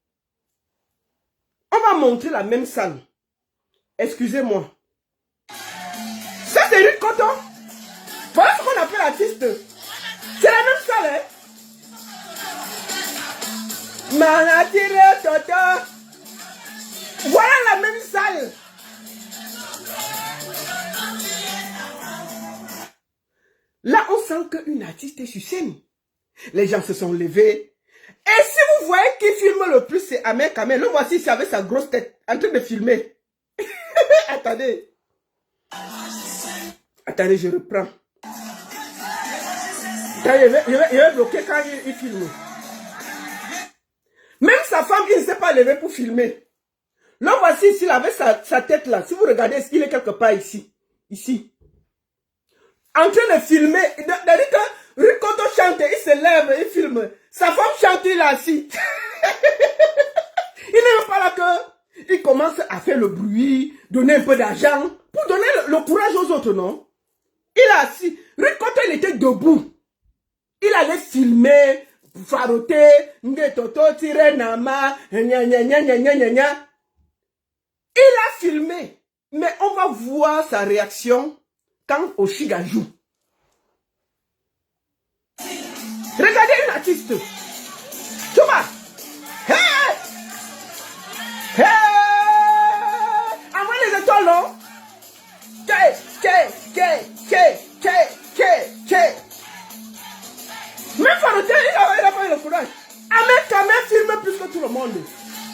On va montrer la même salle. Excusez-moi. Ça, c'est Ruth Cotton. Voilà ce qu'on appelle l'artiste. C'est la même salle, hein. Manatire Toto. Voilà la même salle. Là, on sent qu'une artiste est sur scène. Les gens se sont levés. Et si vous voyez qui filme le plus, c'est Ahmed Kamel. Le voici ici avec sa grosse tête, en train de filmer. Attendez. Attendez, je reprends. Attendez, je vais bloquer quand il filme. Même sa femme, il ne s'est pas levé pour filmer. Le voici ici, avec sa tête là. Si vous regardez, il est quelque part ici. Ici. En train de filmer. C'est-à-dire que Ricoto chante, il se lève, il filme. Sa femme chante, il est assis. Il n'est même pas là que il commence à faire le bruit, donner un peu d'argent, pour donner le courage aux autres, non? Il est assis. Ricoto, il était debout. Il allait filmer, faroter, Ndetoto, Tirenama, gna gna gna gna gna gna. Il a filmé. Mais on va voir sa réaction quand Oshiga joue. Regardez une artiste. Tu vois? Hey! Hey! Avant les étoiles, non? Même Faroté, il a pas eu le courage. Ahmed Kamel filme plus que tout le monde.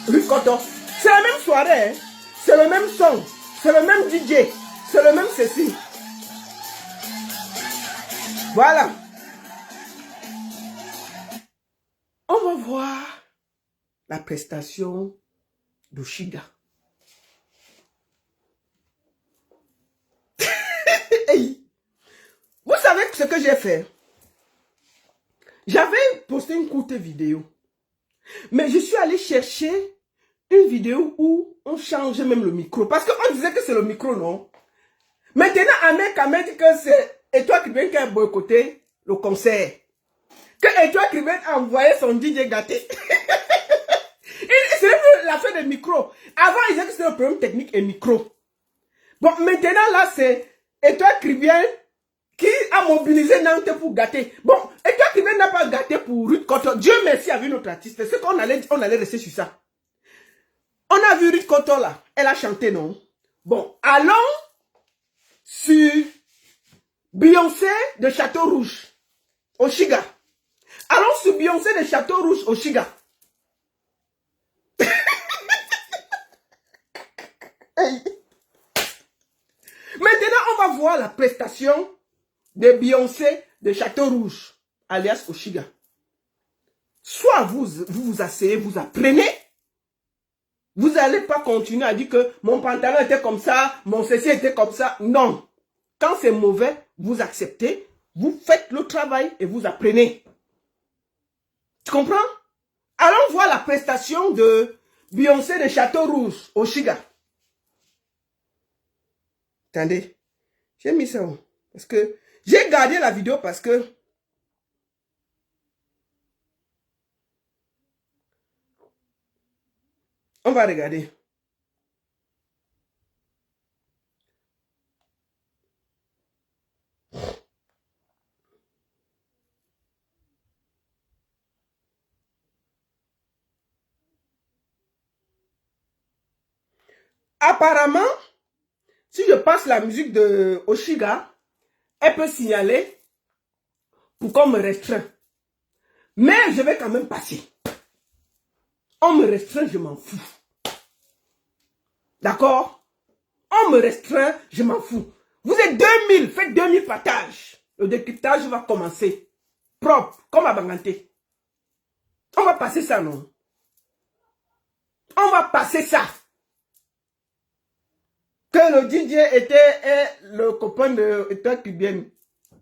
Ricoto. C'est la même soirée, hein? C'est le même son. C'est le même DJ. C'est le même ceci. Voilà. On va voir la prestation d'Oshiga. Hey. Vous savez ce que j'ai fait? J'avais posté une courte vidéo. Mais je suis allé chercher une vidéo où on change même le micro. Parce qu'on disait que c'est le micro, non? Maintenant, Ahmed Kamel dit que c'est Étoile Caribbean qui a boycotté le concert. Que Étoile Caribbean a envoyé son DJ gâté. C'est l'affaire des micros. Avant, ils disaient que c'était un problème technique et micro. Bon, maintenant, là, c'est Étoile Caribbean qui a mobilisé Nantes pour gâter. Bon, Étoile Caribbean n'a pas gâté pour Ruth Cotton. Dieu merci à vu notre artiste. C'est qu'on allait rester sur ça. On a vu Ruth Cotton là. Elle a chanté, non? Bon, allons sur Beyoncé de Château Rouge, Oshiga. Allons sur Beyoncé de Château Rouge, Oshiga. Hey. Maintenant, on va voir la prestation de Beyoncé de Château Rouge, alias Oshiga. Soit vous asseyez, vous apprenez. Vous n'allez pas continuer à dire que mon pantalon était comme ça, mon ceci était comme ça. Non. Quand c'est mauvais, vous acceptez, vous faites le travail et vous apprenez. Tu comprends? Allons voir la prestation de Beyoncé de Château Rouge, Oshiga. Attendez, j'ai mis ça où? Parce que j'ai gardé la vidéo parce que on va regarder. Apparemment, si je passe la musique de Oshiga, elle peut signaler pour qu'on me restreint. Mais je vais quand même passer. On me restreint, je m'en fous. D'accord? On me restreint, je m'en fous. Vous êtes 2000, faites 2000 partages. Le décryptage va commencer. Propre, comme à Banganté. On va passer ça, non? On va passer ça. Que le DJ était le copain de Étoile Caribbean.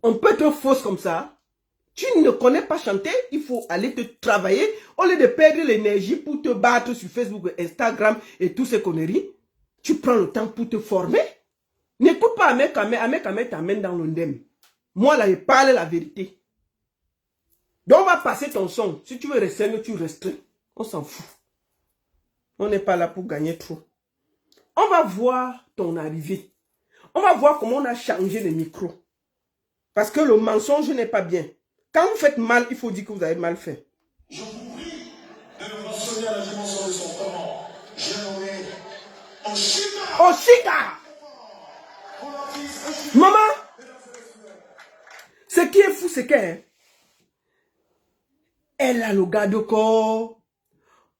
On peut être fausse comme ça. Tu ne connais pas chanter, il faut aller te travailler. Au lieu de perdre l'énergie pour te battre sur Facebook, Instagram et toutes ces conneries, tu prends le temps pour te former. N'écoute pas Ahmed Kamel. Ahmed Kamel t'amène dans l'ondem. Moi là, je parle la vérité. Donc on va passer ton son. Si tu veux restreindre, tu restreins. On s'en fout. On n'est pas là pour gagner trop. On va voir ton arrivée. On va voir comment on a changé les micros. Parce que le mensonge n'est pas bien. Quand vous faites mal, il faut dire que vous avez mal fait. Je vous prie de me mentionner à la dimension de son comment. J'ai nommé Oshika. Oshika! Maman, ce qui est fou, c'est qu'elle a le garde-corps,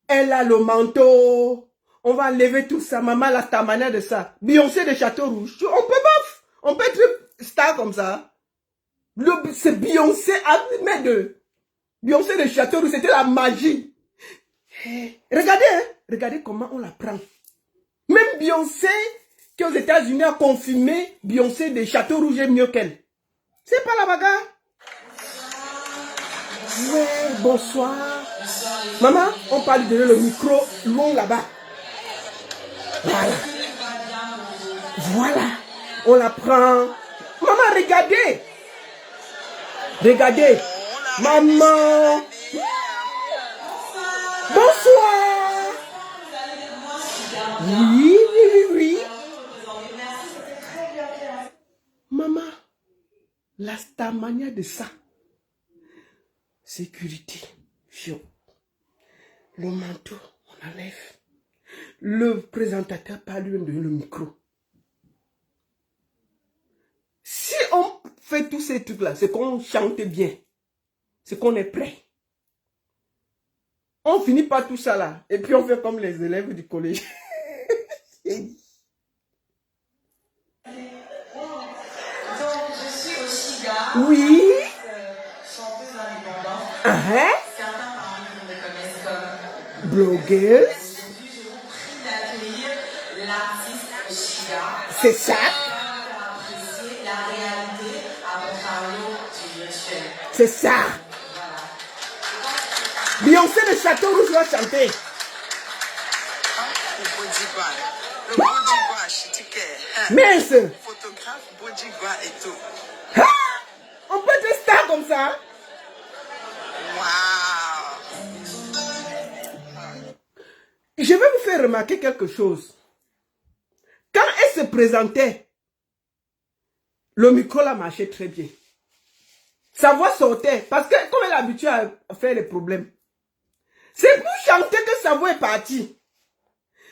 elle a le manteau. On va enlever tout ça. Maman, là, ta manière de ça. Beyoncé de Château Rouge. On peut être star comme ça. C'est Beyoncé, Beyoncé de Château Rouge, c'était la magie. Regardez, hein, regardez comment on la prend. Même Beyoncé, qui aux États-Unis a confirmé, Beyoncé de Château Rouge est mieux qu'elle. C'est pas la bagarre. Ouais, bonsoir. Maman, on parle de le micro long là-bas. Voilà. Voilà. On la prend. Maman, regardez. Regardez. Maman. Bonsoir. Oui, oui, oui, oui. Maman, ta manière de ça. Sécurité. Fion. Le manteau, on enlève. Le présentateur parle lui de le micro. Si on fait tous ces trucs-là, c'est qu'on chante bien. C'est qu'on est prêt. On finit par tout ça là. Et puis on fait comme les élèves du collège. Donc, je suis Oshika. Oui. Chanteuse indépendante. Certains parmi vous me connaissent comme blogueuse. Aujourd'hui, je vous prie d'accueillir l'artiste Oshika. C'est ça. Pour apprécier la réalité à contrario du virtuel. C'est ça. Beyoncé de Château Rouge va chanter. Mince. Photographe, Bodigua et tout. Ah, on peut être star comme ça. Je vais vous faire remarquer quelque chose. Quand elle se présentait, le micro la marchait très bien. Sa voix sortait. Parce que comme elle est habituée à faire les problèmes. C'est pour chanter que sa voix est partie.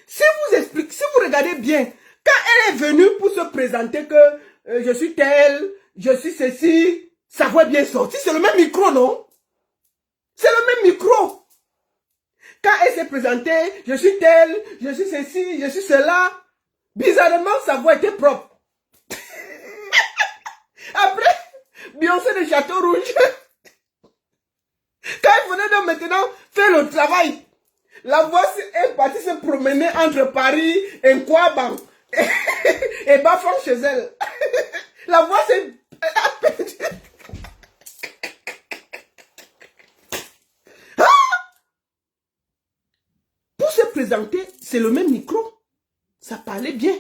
Si vous regardez bien, quand elle est venue pour se présenter que je suis telle, je suis ceci, sa voix est bien sortie. C'est le même micro, non? C'est le même micro. Quand elle s'est présentée, je suis telle, je suis ceci, je suis cela. Bizarrement, sa voix était propre. Après, Beyoncé de Château Rouge, quand elle venait de maintenant faire le travail, la voix est partie se promener entre Paris et Nkwaban et Bafang chez elle. La voix s'est perdue. Pour se présenter, c'est le même micro. Ça parlait bien.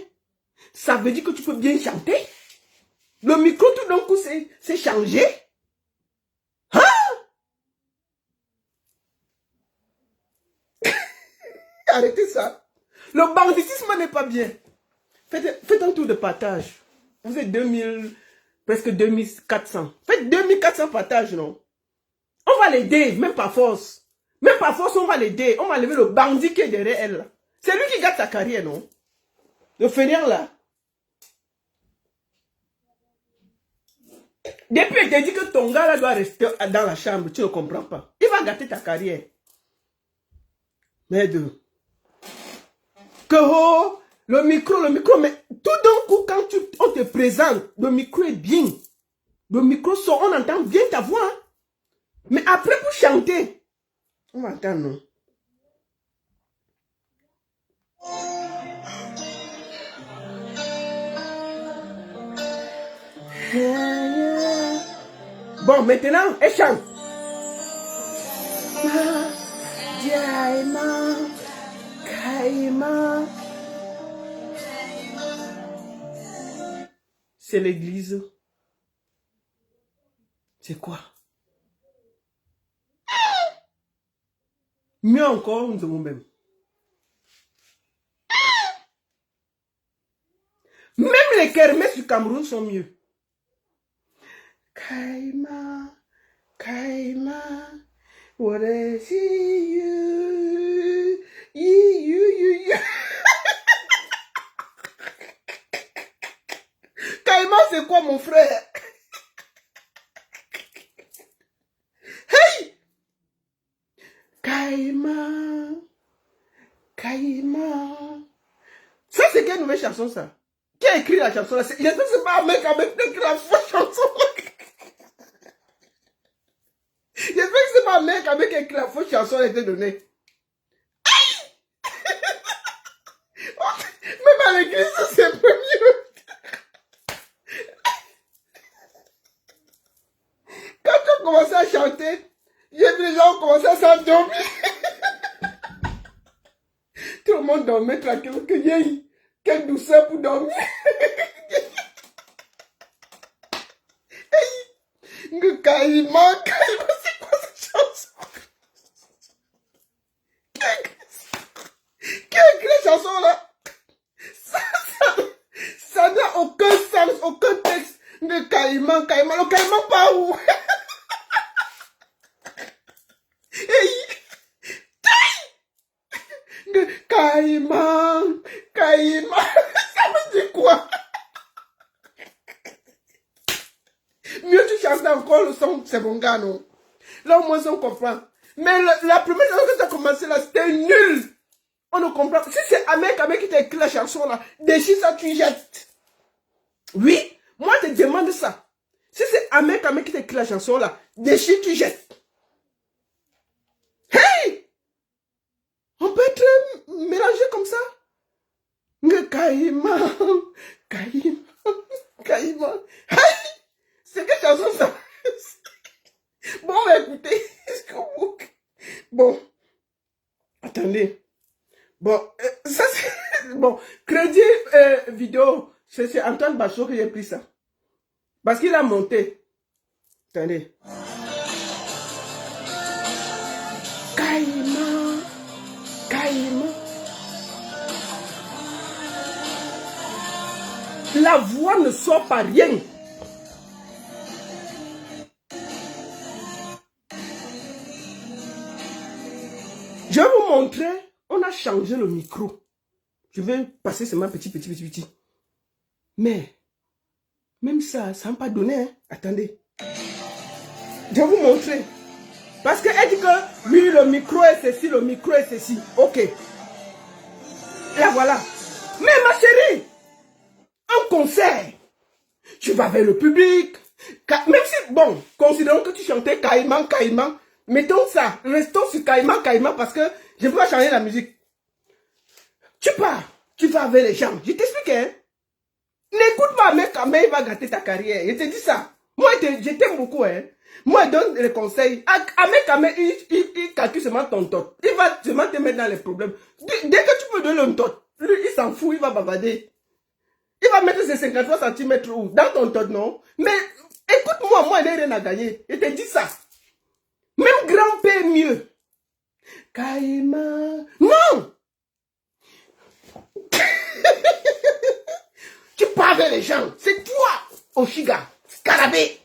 Ça veut dire que tu peux bien chanter. Le micro, tout d'un coup, c'est changé. Hein? Arrêtez ça. Le banditisme n'est pas bien. Faites un tour de partage. Vous êtes 2000, presque 2400. Faites 2400 partages, non? On va l'aider, même par force. Même par force, on va l'aider. On va lever le bandit qui est derrière elle. C'est lui qui garde sa carrière, non? Le fainéant là. Depuis, il t'a dit que ton gars là doit rester dans la chambre. Tu ne comprends pas. Il va gâter ta carrière. Mais deux. Que oh, le micro, mais tout d'un coup, quand on te présente, le micro est bien. Le micro sort, on entend bien ta voix. Hein? Mais après, pour chanter, on va entendre, non? Bon, maintenant, elle chante. C'est l'église. C'est quoi? Mieux encore, nous avons même. Même les kermesses du Cameroun sont mieux. Kaima, Kaima, what is you? You. Kaima, c'est quoi mon frère? Hey! Kaima, Kaima. Ça, c'est quelle nouvelle chanson, ça? Qui a écrit la chanson là? Il est pas un mec avec qui a écrit la fausse chanson. J'espère que c'est pas un mec avec qui a écrit la fausse chanson a été donnée. Même à l'église, c'est un peu mieux. Quand tu as commencé à chanter, j'ai vu les gens commencer à s'endormir. Tout le monde dormait tranquille. Quelle douceur pour dormir. Caïman, c'est quoi cette chanson? Qui a écrit la chanson là? Ça n'a aucun sens, aucun texte. Le caïman, le caïman pas où? Caïman, ça veut dire quoi? Mieux tu chantes encore le son, c'est mon gars, non? Là au moins on comprend. Mais la première chanson que tu as commencé là, c'était nul. On ne comprend pas. Si c'est Ahmed qui t'a écrit la chanson là, déchire ça, tu jettes. Oui, moi je te demande ça. Si c'est Ahmed qui t'a écrit la chanson là, déchire, tu jettes. Hey! On peut être mélangé comme ça? Caïman. Hey! C'est quelle chanson ça? Bon, on va écouter. Bon. Attendez. Bon, ça c'est... Bon, crédit vidéo. C'est Antoine Bachot qui a pris ça. Parce qu'il a monté. Attendez. Caïman. La voix ne sort pas rien. Je vais vous montrer, on a changé le micro. Je vais passer seulement petit. Mais, même ça n'a pas donné. Hein. Attendez. Je vais vous montrer. Parce qu'elle dit que, oui, le micro est ceci, Ok. Et là, voilà. Mais ma chérie, en concert, tu vas vers le public. Même si, bon, considérons que tu chantais Caïman. Mettons ça, restons sur Caïman parce que je ne peux pas changer la musique. Tu pars, tu vas avec les gens. Je t'explique, hein. N'écoute pas mec, mais il va gâter ta carrière. Je te dis ça. Moi, je t'aime beaucoup, hein. Moi, je donne les conseils. Ahmed, il calcule seulement ton tot. Il va seulement te mettre dans les problèmes. Dès que tu peux donner un tot, lui, il s'en fout, il va bavarder. Il va mettre ses 53 cm où? Dans ton tot, non? Mais écoute-moi, moi, il n'y a rien à gagner. Je te dis ça. Même grand-père mieux. Caïman. Non! Tu parles avec les gens. C'est toi, Oshiga, Scarabée.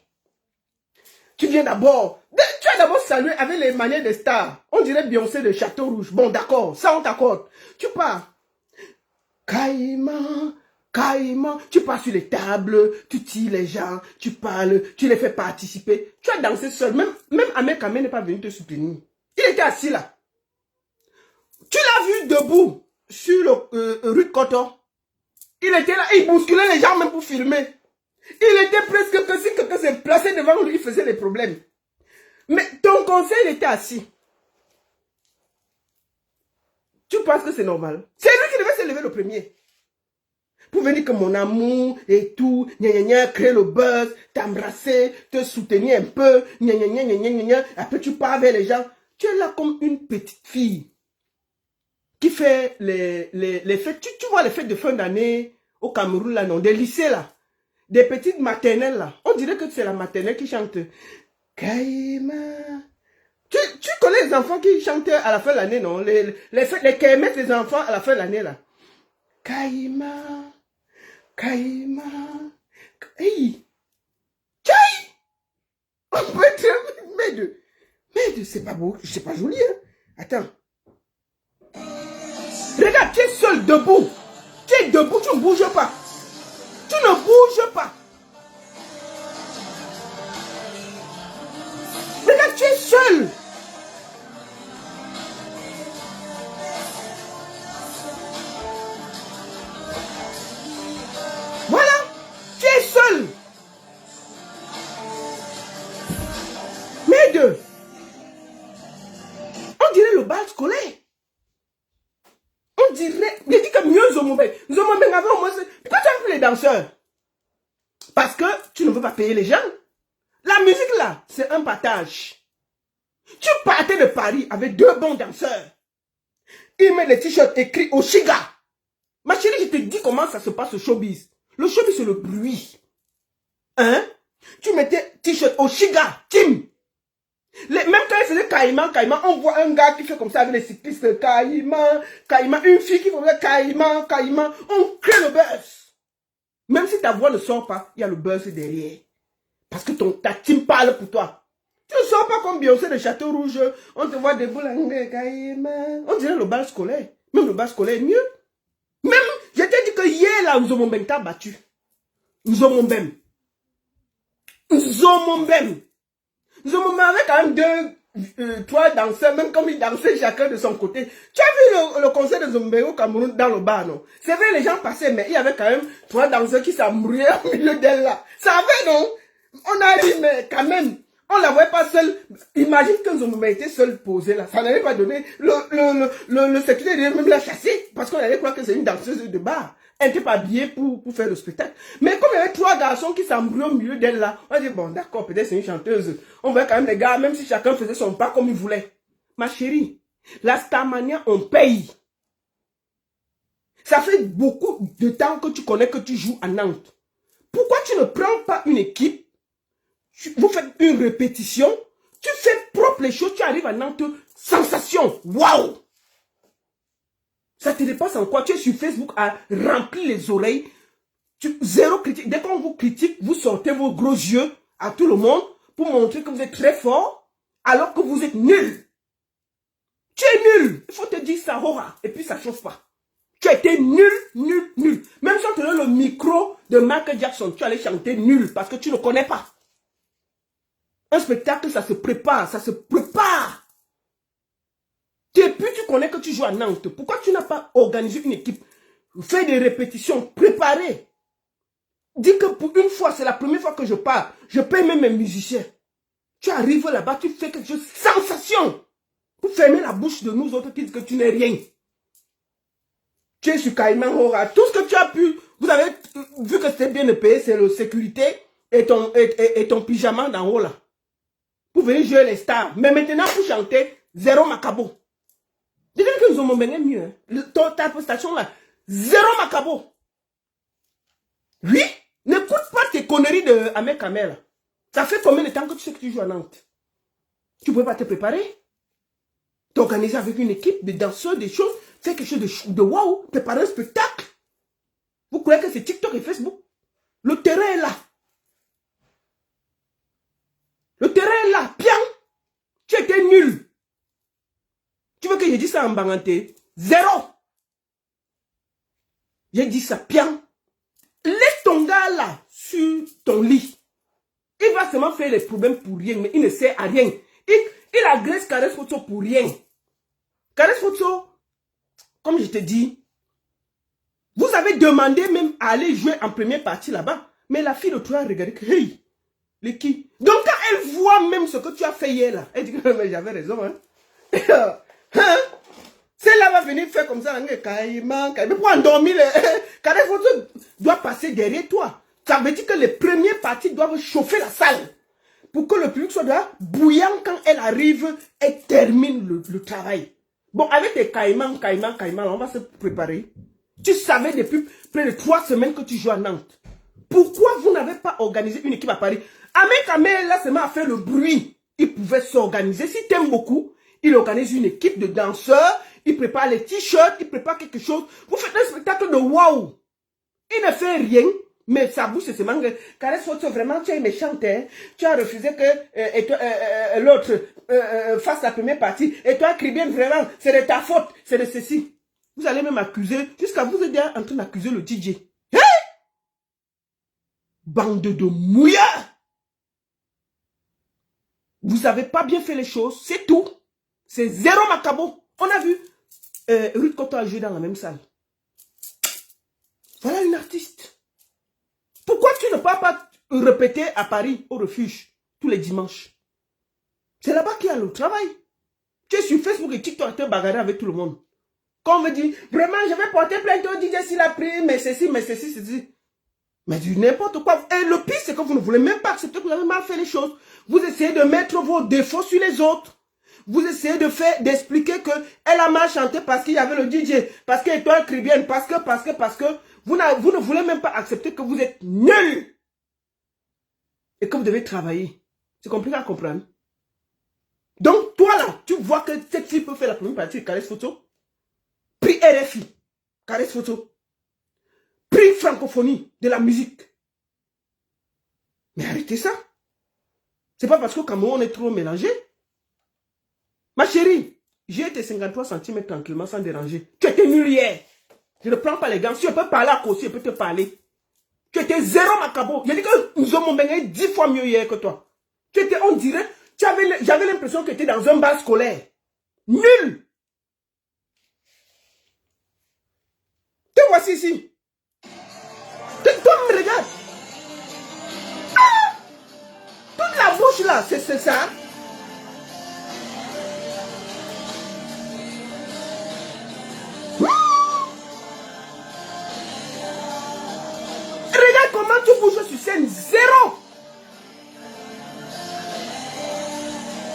Tu viens d'abord. Tu as d'abord salué avec les manières des stars. On dirait Beyoncé de Château Rouge. Bon, d'accord. Ça, on t'accorde. Tu pars. Caïman. Tu pars sur les tables. Tu tires les gens. Tu parles. Tu les fais participer. Tu as dansé seul. Même Ahmed Kamé n'est pas venu te soutenir. Il était assis là. Tu l'as vu debout sur le rue de Coton. Il était là. Il bousculait les gens même pour filmer. Il était presque que si quelqu'un s'est placé devant lui, il faisait des problèmes. Mais ton conseil, il était assis. Tu penses que c'est normal? C'est lui qui devait se lever le premier. Pour venir que mon amour et tout, créer le buzz, t'embrasser, te soutenir un peu, après tu pars vers les gens. Tu es là comme une petite fille qui fait les fêtes. Tu vois les fêtes de fin d'année au Cameroun, là, non, des lycées, là. Des petites maternelles là. On dirait que c'est la maternelle qui chante. Caïman. Tu connais les enfants qui chantent à la fin de l'année, non? Les kermesses des enfants à la fin de l'année, là. Kaïma, Kaïma, hey, Kaï! On peut être... Mais c'est pas beau, c'est pas joli, hein? Attends. Regarde, tu es seul, debout. Tu es debout, tu ne bouges pas. Tu ne bouges pas. Regarde, tu es seul. Voilà, tu es seul. Mais deux. On dirait le bal scolaire. On dirait, je dis que mieux Zomobeng. Zomobeng avait au moins... Pourquoi tu as pris les danseurs? Parce que tu ne veux pas payer les gens. La musique là, c'est un partage. Tu partais de Paris avec 2 bons danseurs. Ils mettent des t-shirts écrits Oshiga. Ma chérie, je te dis comment ça se passe au showbiz. Le showbiz, c'est le bruit. Hein? Tu mettais t-shirt Oshiga, Tim. Même quand il faisait Caïman, on voit un gars qui fait comme ça avec les cyclistes. Caïman, une fille qui faisait Caïman. On crée le buzz. Même si ta voix ne sort pas, il y a le buzz derrière. Parce que ta team parle pour toi. Tu ne sors pas comme Beyoncé de Château Rouge. On te voit debout là. On dirait le bal scolaire. Même le bal scolaire est mieux. Même, je t'ai dit que hier là, Nzomobeng t'a battu. Nzomobeng avait quand même 3 danseurs, même comme ils dansaient chacun de son côté. Tu as vu le concert de Nzomobeng au Cameroun dans le bar, non? C'est vrai, les gens passaient, mais il y avait quand même 3 danseurs qui s'embrouillaient au milieu d'elle là. Ça avait, non? On a ri, mais quand même, on la voyait pas seule. Imagine que Nzomobeng était seul posé là. Ça n'allait pas donner. Le secrétaire même l'a chassé parce qu'on allait croire que c'est une danseuse de bar. Elle n'était pas habillée pour faire le spectacle. Mais comme il y avait 3 garçons qui s'embrouillaient au milieu d'elle là, on a dit bon d'accord, peut-être c'est une chanteuse. On voyait quand même les gars, même si chacun faisait son pas comme il voulait. Ma chérie, la Starmania, on paye. Ça fait beaucoup de temps que tu connais que tu joues à Nantes. Pourquoi tu ne prends pas une équipe? Vous faites une répétition, tu fais propre les choses, tu arrives à Nantes, sensation, waouh! Ça te dépasse en quoi? Tu es sur Facebook à remplir les oreilles, zéro critique. Dès qu'on vous critique, vous sortez vos gros yeux à tout le monde pour montrer que vous êtes très fort, alors que vous êtes nul. Tu es nul, il faut te dire ça, hora, et puis ça chauffe pas. Tu as été nul. Même si on te donne le micro de Michael Jackson, tu allais chanter nul parce que tu ne connais pas. Un spectacle, ça se prépare, Depuis, tu connais que tu joues à Nantes. Pourquoi tu n'as pas organisé une équipe? Fais des répétitions, préparez. Dis que pour une fois, c'est la première fois que je pars. Je paye même mes musiciens. Tu arrives là-bas, tu fais quelque chose, sensation. Pour fermer la bouche de nous autres qui disent que tu n'es rien. Tu es sur Caïman Hora. Tout ce que tu as pu, vous avez vu que c'était bien payé, c'est la sécurité et ton pyjama d'en haut là. Pour venir jouer les stars. Mais maintenant, pour chanter, zéro macabo. Dis que nous avons mené mieux. Ta prestation là, zéro macabo. Oui, n'écoute pas tes conneries de Ahmed Kamel là. Ça fait combien de temps que tu sais que tu joues à Nantes? Tu ne pouvais pas te préparer? T'organiser avec une équipe de danseurs, des choses, faire quelque chose de waouh, préparer un spectacle. Vous croyez que c'est TikTok et Facebook? Le terrain est là. Le terrain est là, bien. Tu étais nul. Tu veux que je dise ça en banganté? Zéro. J'ai dit ça, bien. Laisse ton gars là, sur ton lit. Il va seulement faire les problèmes pour rien, mais il ne sert à rien. Il agresse Caresse Photo pour rien. Caresse Photo, comme je te dis, vous avez demandé même à aller jouer en première partie là-bas. Mais la fille de toi a regardé que, hey, les qui? Donc quand elle voit même ce que tu as fait hier là, elle dit que mais j'avais raison. Hein? Celle-là va venir faire comme ça. Mais pour endormir, Caresse Photo doit passer derrière toi. Ça veut dire que les premières parties doivent chauffer la salle. Pour que le public soit là, bouillant quand elle arrive et termine le travail. Bon, avec tes caïmans, on va se préparer. Tu savais depuis près de 3 semaines que tu joues à Nantes. Pourquoi vous n'avez pas organisé une équipe à Paris? Ahmed Kamel, là, seulement à faire le bruit. il pouvait s'organiser. Si t'aimes beaucoup, il organise une équipe de danseurs, il prépare les t-shirts, il prépare quelque chose. Vous faites un spectacle de waouh. Il ne fait rien, mais sa bouche c'est seulement que Caresse Photo, vraiment, tu es méchante, hein? Tu as refusé que l'autre fasse la première partie. Et toi, Caribbean, vraiment, c'est de ta faute, c'est de ceci. Vous allez même accuser, jusqu'à vous êtes en train d'accuser le DJ. Hein? Bande de mouillards! Vous n'avez pas bien fait les choses, c'est tout. C'est zéro macabo. On a vu Ruth Cotto a joué dans la même salle. Voilà une artiste. Pourquoi tu ne peux pas répéter à Paris, au refuge, tous les dimanches? C'est là-bas qu'il y a le travail. Tu es sur Facebook et TikTok, tu es bagarré avec tout le monde. Quand on me dit, vraiment, je vais porter plainte au DJ s'il a pris, mais ceci, ceci. Mais du n'importe quoi. Et le pire, c'est que vous ne voulez même pas accepter que vous avez mal fait les choses. Vous essayez de mettre vos défauts sur les autres. Vous essayez d'expliquer que elle a mal chanté parce qu'il y avait le DJ, parce qu'elle est caribéenne, parce que vous ne voulez même pas accepter que vous êtes nul et que vous devez travailler. C'est compliqué à comprendre. Donc, toi là, tu vois que cette fille peut faire la première partie de Caresse Photo. Prix RFI, Caresse Photo. Prix francophonie de la musique. Mais arrêtez ça. C'est pas parce qu'au Cameroun on est trop mélangé. Ma chérie, j'ai été 53 cm tranquillement sans déranger. Tu étais nul hier. Je ne prends pas les gants. Si je peux parler à Kossi, je peux te parler. Tu étais zéro macabo. J'ai dit que nous avons gagné 10 fois mieux hier que toi. Tu étais, on dirait, j'avais l'impression que tu étais dans un bar scolaire. Nul. Te voici ici. Toi, me regarde. Ah! Toute la bouche là, c'est ça. Regarde comment tu bouges sur scène. Zéro.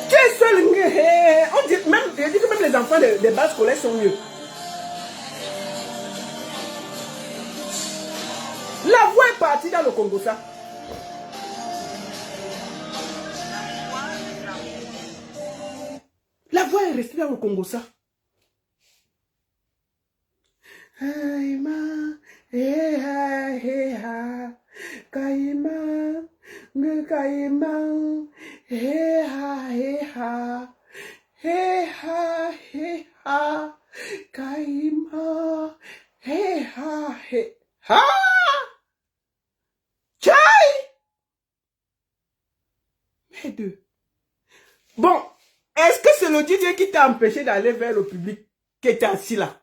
Tu es seul. On dit que même les enfants des bases scolaires sont mieux. La voix est partie dans le Congo, ça. La voix est restée dans le Congo, ça. Kaima, Kaima, Merde. Bon, est-ce que c'est le DJ qui t'a empêché d'aller vers le public qui était assis là?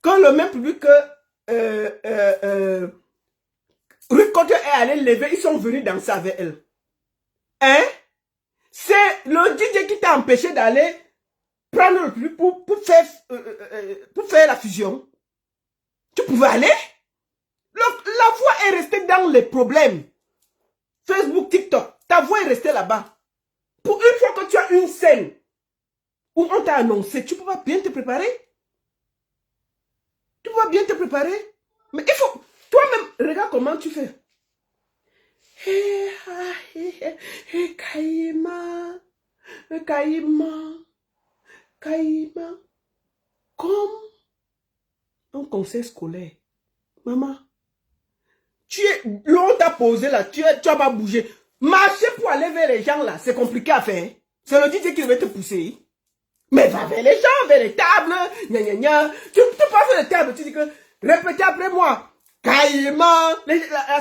Quand le même public que Ruth Cotto est allé lever, ils sont venus danser avec elle. Hein? C'est le DJ qui t'a empêché d'aller prendre le public pour faire la fusion. Tu pouvais aller? La voix est restée dans les problèmes. Facebook, TikTok, ta voix est restée là-bas. Pour une fois que tu as une scène où on t'a annoncé, tu peux pas bien te préparer? Tu peux bien te préparer? Mais il faut... Toi-même, regarde comment tu fais. Kaima. Comme un conseil scolaire. Maman, l'on t'a posé là, tu vas pas bouger. Marcher pour aller vers les gens là, c'est compliqué à faire. C'est le DJ qui va te pousser. Mais va vers les gens, vers les tables. Tu passes vers les tables, tu dis que, répétez après moi. Caïman.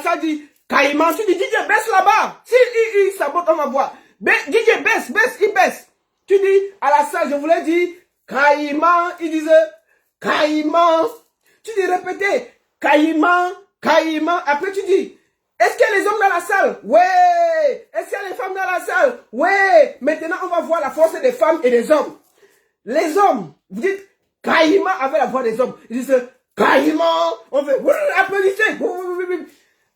Ça dit, Caïman, tu dis, DJ, baisse là-bas. Si il sabote, on va voir. DJ, baisse, il baisse. Tu dis, à la salle, je voulais dire, Caïman. Il disait, Caïman. Tu dis, répétez, Caïman. Après, tu dis, est-ce qu'il y a les hommes dans la salle? Ouais. Est-ce qu'il y a les femmes dans la salle? Ouais. Maintenant, on va voir la force des femmes et des hommes. Les hommes, vous dites, Caïman avec la voix des hommes. Ils disent, Caïman, on fait, applaudissez.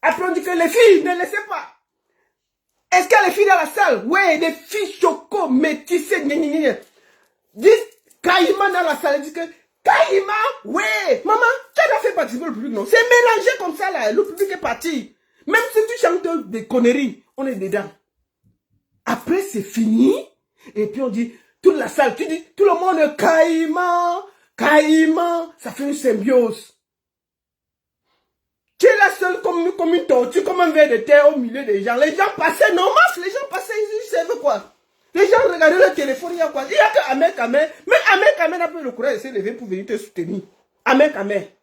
Après, on dit que les filles, ne laissez pas. Est-ce qu'il y a les filles dans la salle? Ouais, des filles choco, métissées, dites, Caïman dans la salle. Ils disent que, Caïman, ouais. Maman, tu as fait participer le public, non? C'est mélangé comme ça, là. Le public est parti. Même si tu chantes des conneries, on est dedans. Après, c'est fini. Et puis, on dit, toute la salle, tu dis, tout le monde, caïman, caïman. Ça fait une symbiose. Tu es la seule comme une tortue, comme un ver de terre au milieu des gens. Les gens passaient, non, les gens passaient, ils savaient quoi. Les gens regardaient le téléphone, il y a quoi? Il n'y a que Ahmed Kamer. Mais Ahmed Kamer n'a pas eu le courage de se lever pour venir te soutenir. Ahmed Kamer.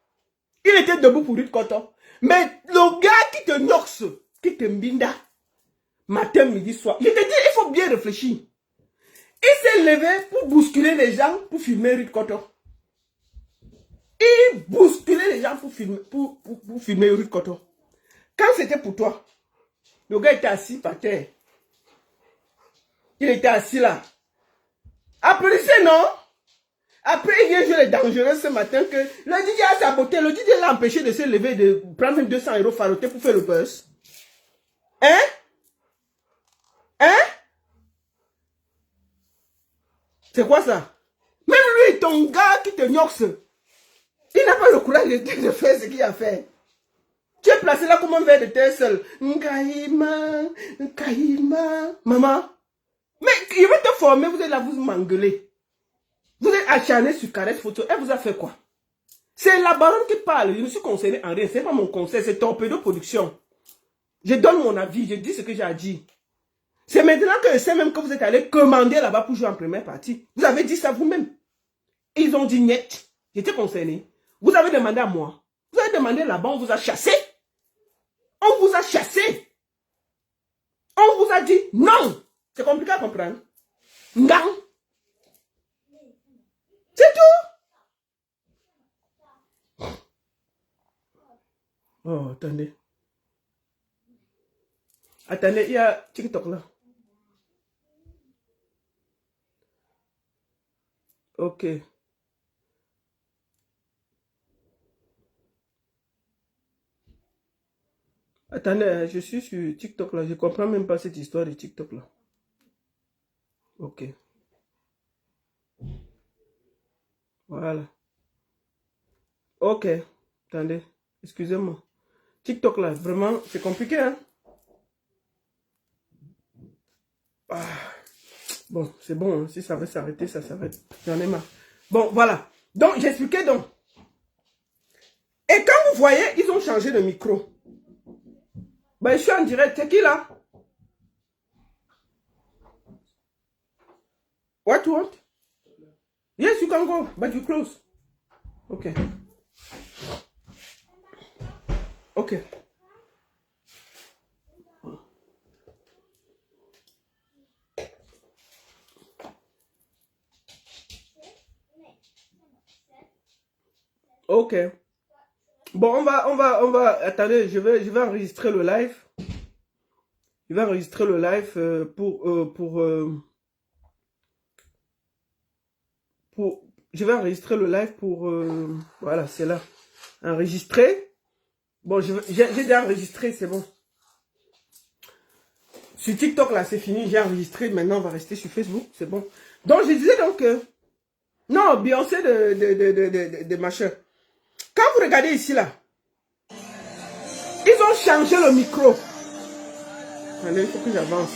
Il était debout pour Ruth Cotton. Mais le gars qui te noxe, qui te mbinda, matin, midi, soir, je te dis, il faut bien réfléchir. Il s'est levé pour bousculer les gens pour filmer Ruth Cotton. Il bousculait les gens pour filmer Ruth Cotton. Quand c'était pour toi, le gars était assis par terre. Il était assis là. Applaudissez, non? Après, il vient jouer les dangereux ce matin que le DJ a saboté. Le DJ l'a empêché de se lever, de prendre 200 € faroté pour faire le buzz. Hein? Hein? C'est quoi ça? Même lui, ton gars qui te noxe, il n'a pas le courage de faire ce qu'il a fait. Tu es placé là comme un verre de terre seul. Nkaïma, Nkaïma. Maman. Mais il veut te former, vous êtes là, vous m'engueulez. Vous êtes acharné sur Caresse Photo. Elle vous a fait quoi? C'est la baronne qui parle. Je ne suis concerné en rien. Ce n'est pas mon conseil, c'est Torpedo Production. Je donne mon avis, je dis ce que j'ai à dire. C'est maintenant que je sais même que vous êtes allé commander là-bas pour jouer en première partie. Vous avez dit ça vous-même. Ils ont dit net. J'étais concerné. Vous avez demandé à moi. Vous avez demandé là-bas, on vous a chassé. On vous a chassé. On vous a dit non. C'est compliqué à comprendre. Non. C'est tout. Oh, attendez. Attendez, il y a TikTok là. Ok. Attendez, je suis sur TikTok là. Je ne comprends même pas cette histoire de TikTok là. Ok. Voilà. Ok. Attendez. Excusez-moi. TikTok là, vraiment, c'est compliqué, hein? Ah. Bon, c'est bon. Hein. Si ça veut s'arrêter, ça s'arrête. J'en ai marre. Bon, voilà. Donc, j'expliquais donc. Et quand vous voyez, ils ont changé de micro. Ben, je suis en direct. C'est qui là? What you want? Yes, you can go, but you close. Okay. Okay. Ok. Bon, on va, attendez, je vais enregistrer le live. Je vais enregistrer le live je vais enregistrer le live pour, voilà, c'est là. Enregistrer. Bon, j'ai déjà enregistré, c'est bon. Sur TikTok, là, c'est fini, j'ai enregistré. Maintenant, on va rester sur Facebook, c'est bon. Donc, je disais donc que, non, Beyoncé de machin. Quand vous regardez ici, là, ils ont changé le micro. Allez, il faut que j'avance.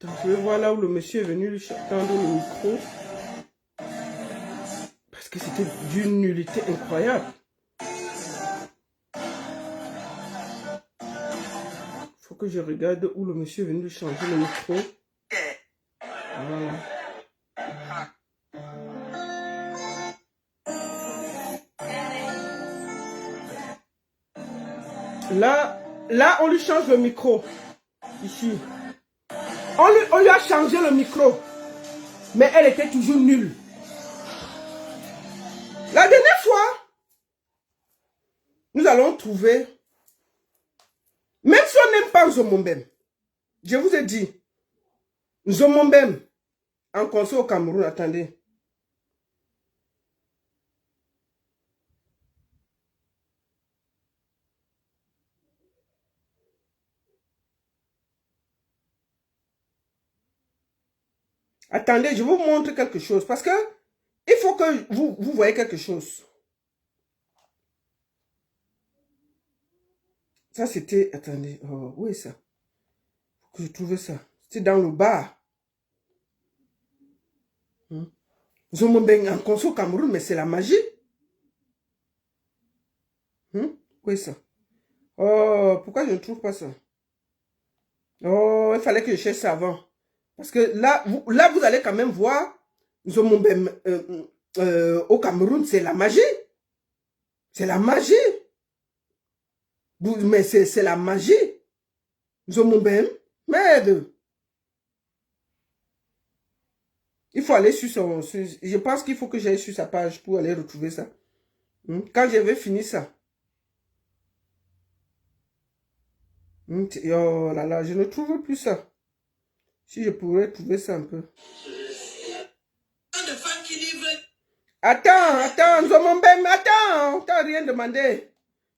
Attends, je vais voir là où le monsieur est venu lui tendre le micro. Parce que c'était d'une nullité incroyable. Faut que je regarde où le monsieur est venu lui changer le micro. Voilà. Là, on lui change le micro. Ici. On lui a changé le micro. Mais elle était toujours nulle. La dernière fois, nous allons trouver, même si on n'aime pas Nzomombem, je vous ai dit, Nzomombem, en concert au Cameroun, attendez. Attendez, je vous montre quelque chose. Parce que il faut que vous voyez quelque chose. Ça, c'était... Attendez. Oh, où est ça? Faut que je trouve ça. C'était dans le bar. Zomombeng en conso au Cameroun, mais c'est la magie. Où est ça? Oh, pourquoi je ne trouve pas ça? Oh, il fallait que je cherche ça avant. Parce que là, vous allez quand même voir Zomombeng au Cameroun, c'est la magie. C'est la magie. Mais c'est la magie. Zomombeng, merde. Il faut aller sur son... je pense qu'il faut que j'aille sur sa page pour aller retrouver ça. Quand j'avais fini ça. Oh là là, je ne trouve plus ça. Si je pourrais trouver ça un peu. Attends, Zomombeng, attends, t'as rien demandé.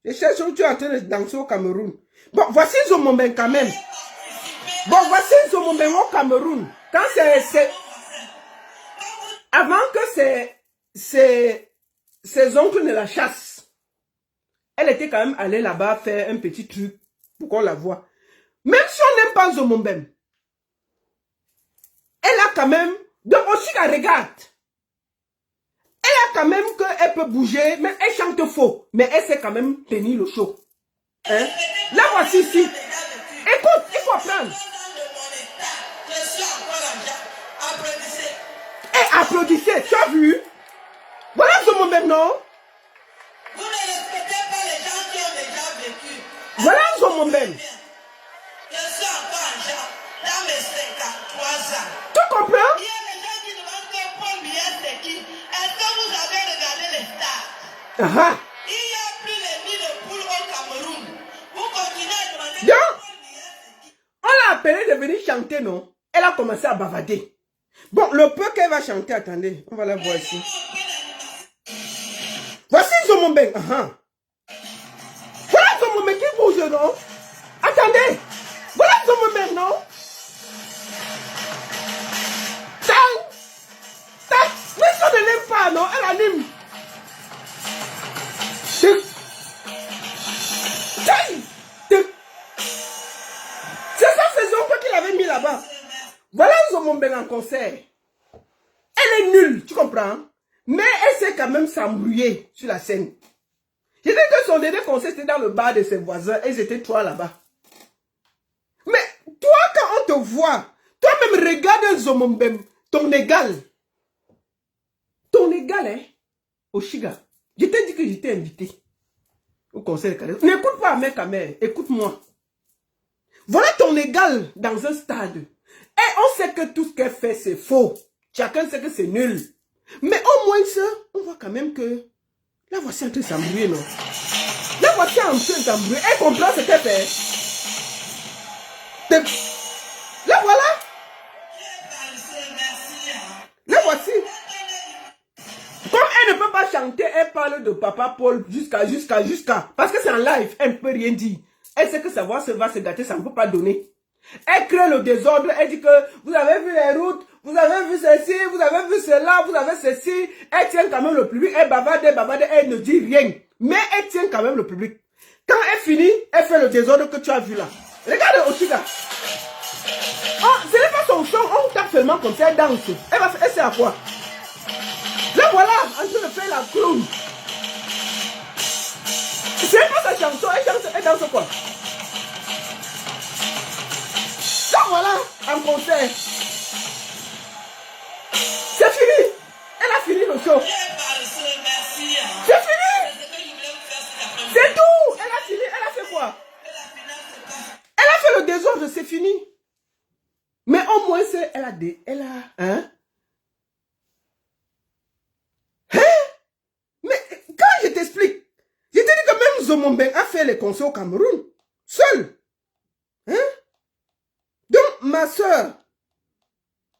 Je cherche où tu es en train de danser au Cameroun. Bon, voici Zomombeng quand même. Bon, voici Zomombeng au Cameroun. Quand c'est... Avant que ses oncles ne la chassent, elle était quand même allée là-bas faire un petit truc pour qu'on la voie. Même si on n'aime pas Zomombeng, elle a quand même... Donc aussi, elle regarde. Elle a quand même qu'elle peut bouger, mais elle chante faux. Mais elle sait quand même tenir le show. Hein? Là, voici ici. Écoute, il faut apprendre. Et applaudissez, tu as vu? Voilà Zomombeng, non? Vous ne respectez pas les gens qui ont déjà vécu. Voilà Zomombeng. Je suis encore en genre, dans mes 53 ans. Tu comprends? Il y a des gens qui demandent que Paul Biya c'est qui. Est-ce que vous avez regardé les stars? Il n'y a plus les nids de poules au Cameroun. Vous continuez à demander que Paul Biya c'est qui. On l'a appelée de venir chanter, non? Elle a commencé à bavader. Bon, le peu qu'elle va chanter, attendez, on va la voir ici. Voici Zomombeng. Voilà Zomombeng qui bouge, non? Attendez. Voilà Zomombeng, non? Tang! Tang! Mais ça ne l'aime pas, non? Elle anime. C'est ça, c'est Zonko qui l'avait mis là-bas. Voilà Zomombeng en concert. Elle est nulle, tu comprends? Mais elle sait quand même s'embrouiller sur la scène. J'ai dit que son dernier concert c'était dans le bar de ses voisins. Et ils étaient trois là-bas. Mais toi, quand on te voit, toi-même regarde Zomombeng, ton égal. Ton égal, hein? Oshiga. Je t'ai dit que j'étais invité au concert de Kalez. N'écoute pas mec à mère, écoute-moi. Voilà ton égal dans un stade. Et on sait que tout ce qu'elle fait, c'est faux. Chacun sait que c'est nul. Mais au moins, ça, on voit quand même que... La voici en train de s'embrouiller, non? La voici en train de s'embrouiller. Elle comprend ce qu'elle fait. La voilà. La voici. Comme elle ne peut pas chanter, elle parle de Papa Paul jusqu'à... Parce que c'est en live, elle ne peut rien dire. Elle sait que sa voix va se gâter, ça ne peut pas donner. Elle crée le désordre, elle dit que vous avez vu les routes, vous avez vu ceci, vous avez vu cela, vous avez ceci. Elle tient quand même le public, elle bavarde, elle ne dit rien. Mais elle tient quand même le public. Quand elle finit, elle fait le désordre que tu as vu là. Regarde Oshiga. Oh, ce n'est pas son son, on tape seulement comme ça, elle danse. Elle sait à quoi? Là voilà, en train de faire la clown. C'est pas sa chanson, elle danse quoi? Là voilà, en concert. C'est fini. Elle a fini le show. C'est fini. C'est tout. Elle a fini. Elle a fait quoi? Elle a fait le désordre, c'est fini. Mais au moins, elle a des... Elle a... Hein? Mais quand je t'explique, je te dis que même Zomombeng a fait les concerts au Cameroun. Seul. Hein? Donc, ma soeur,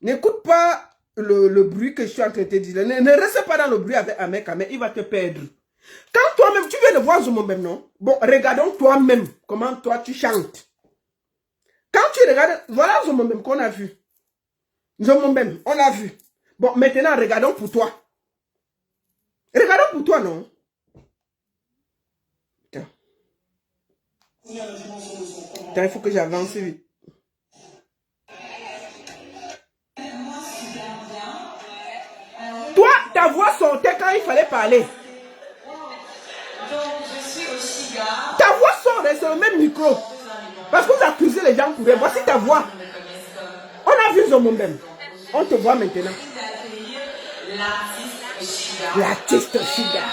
n'écoute pas le bruit que je suis en train de te dire. Ne reste pas dans le bruit avec un mec, il va te perdre. Quand toi-même, tu viens de voir Zomombeng, non? Bon, regardons toi-même comment toi tu chantes. Quand tu regardes, voilà Zomombeng qu'on a vu. Nzomombem, on a vu. Bon, maintenant, regardons pour toi. Regardons pour toi, non? Tiens. Attends, il faut que j'avance vite. Toi, ta voix sortait quand il fallait parler. Ta voix sort, c'est le même micro. Parce que vous accusez les gens pour rien. Voici ta voix. On a vu Zomombem. On te voit maintenant. L'artiste Oshiga.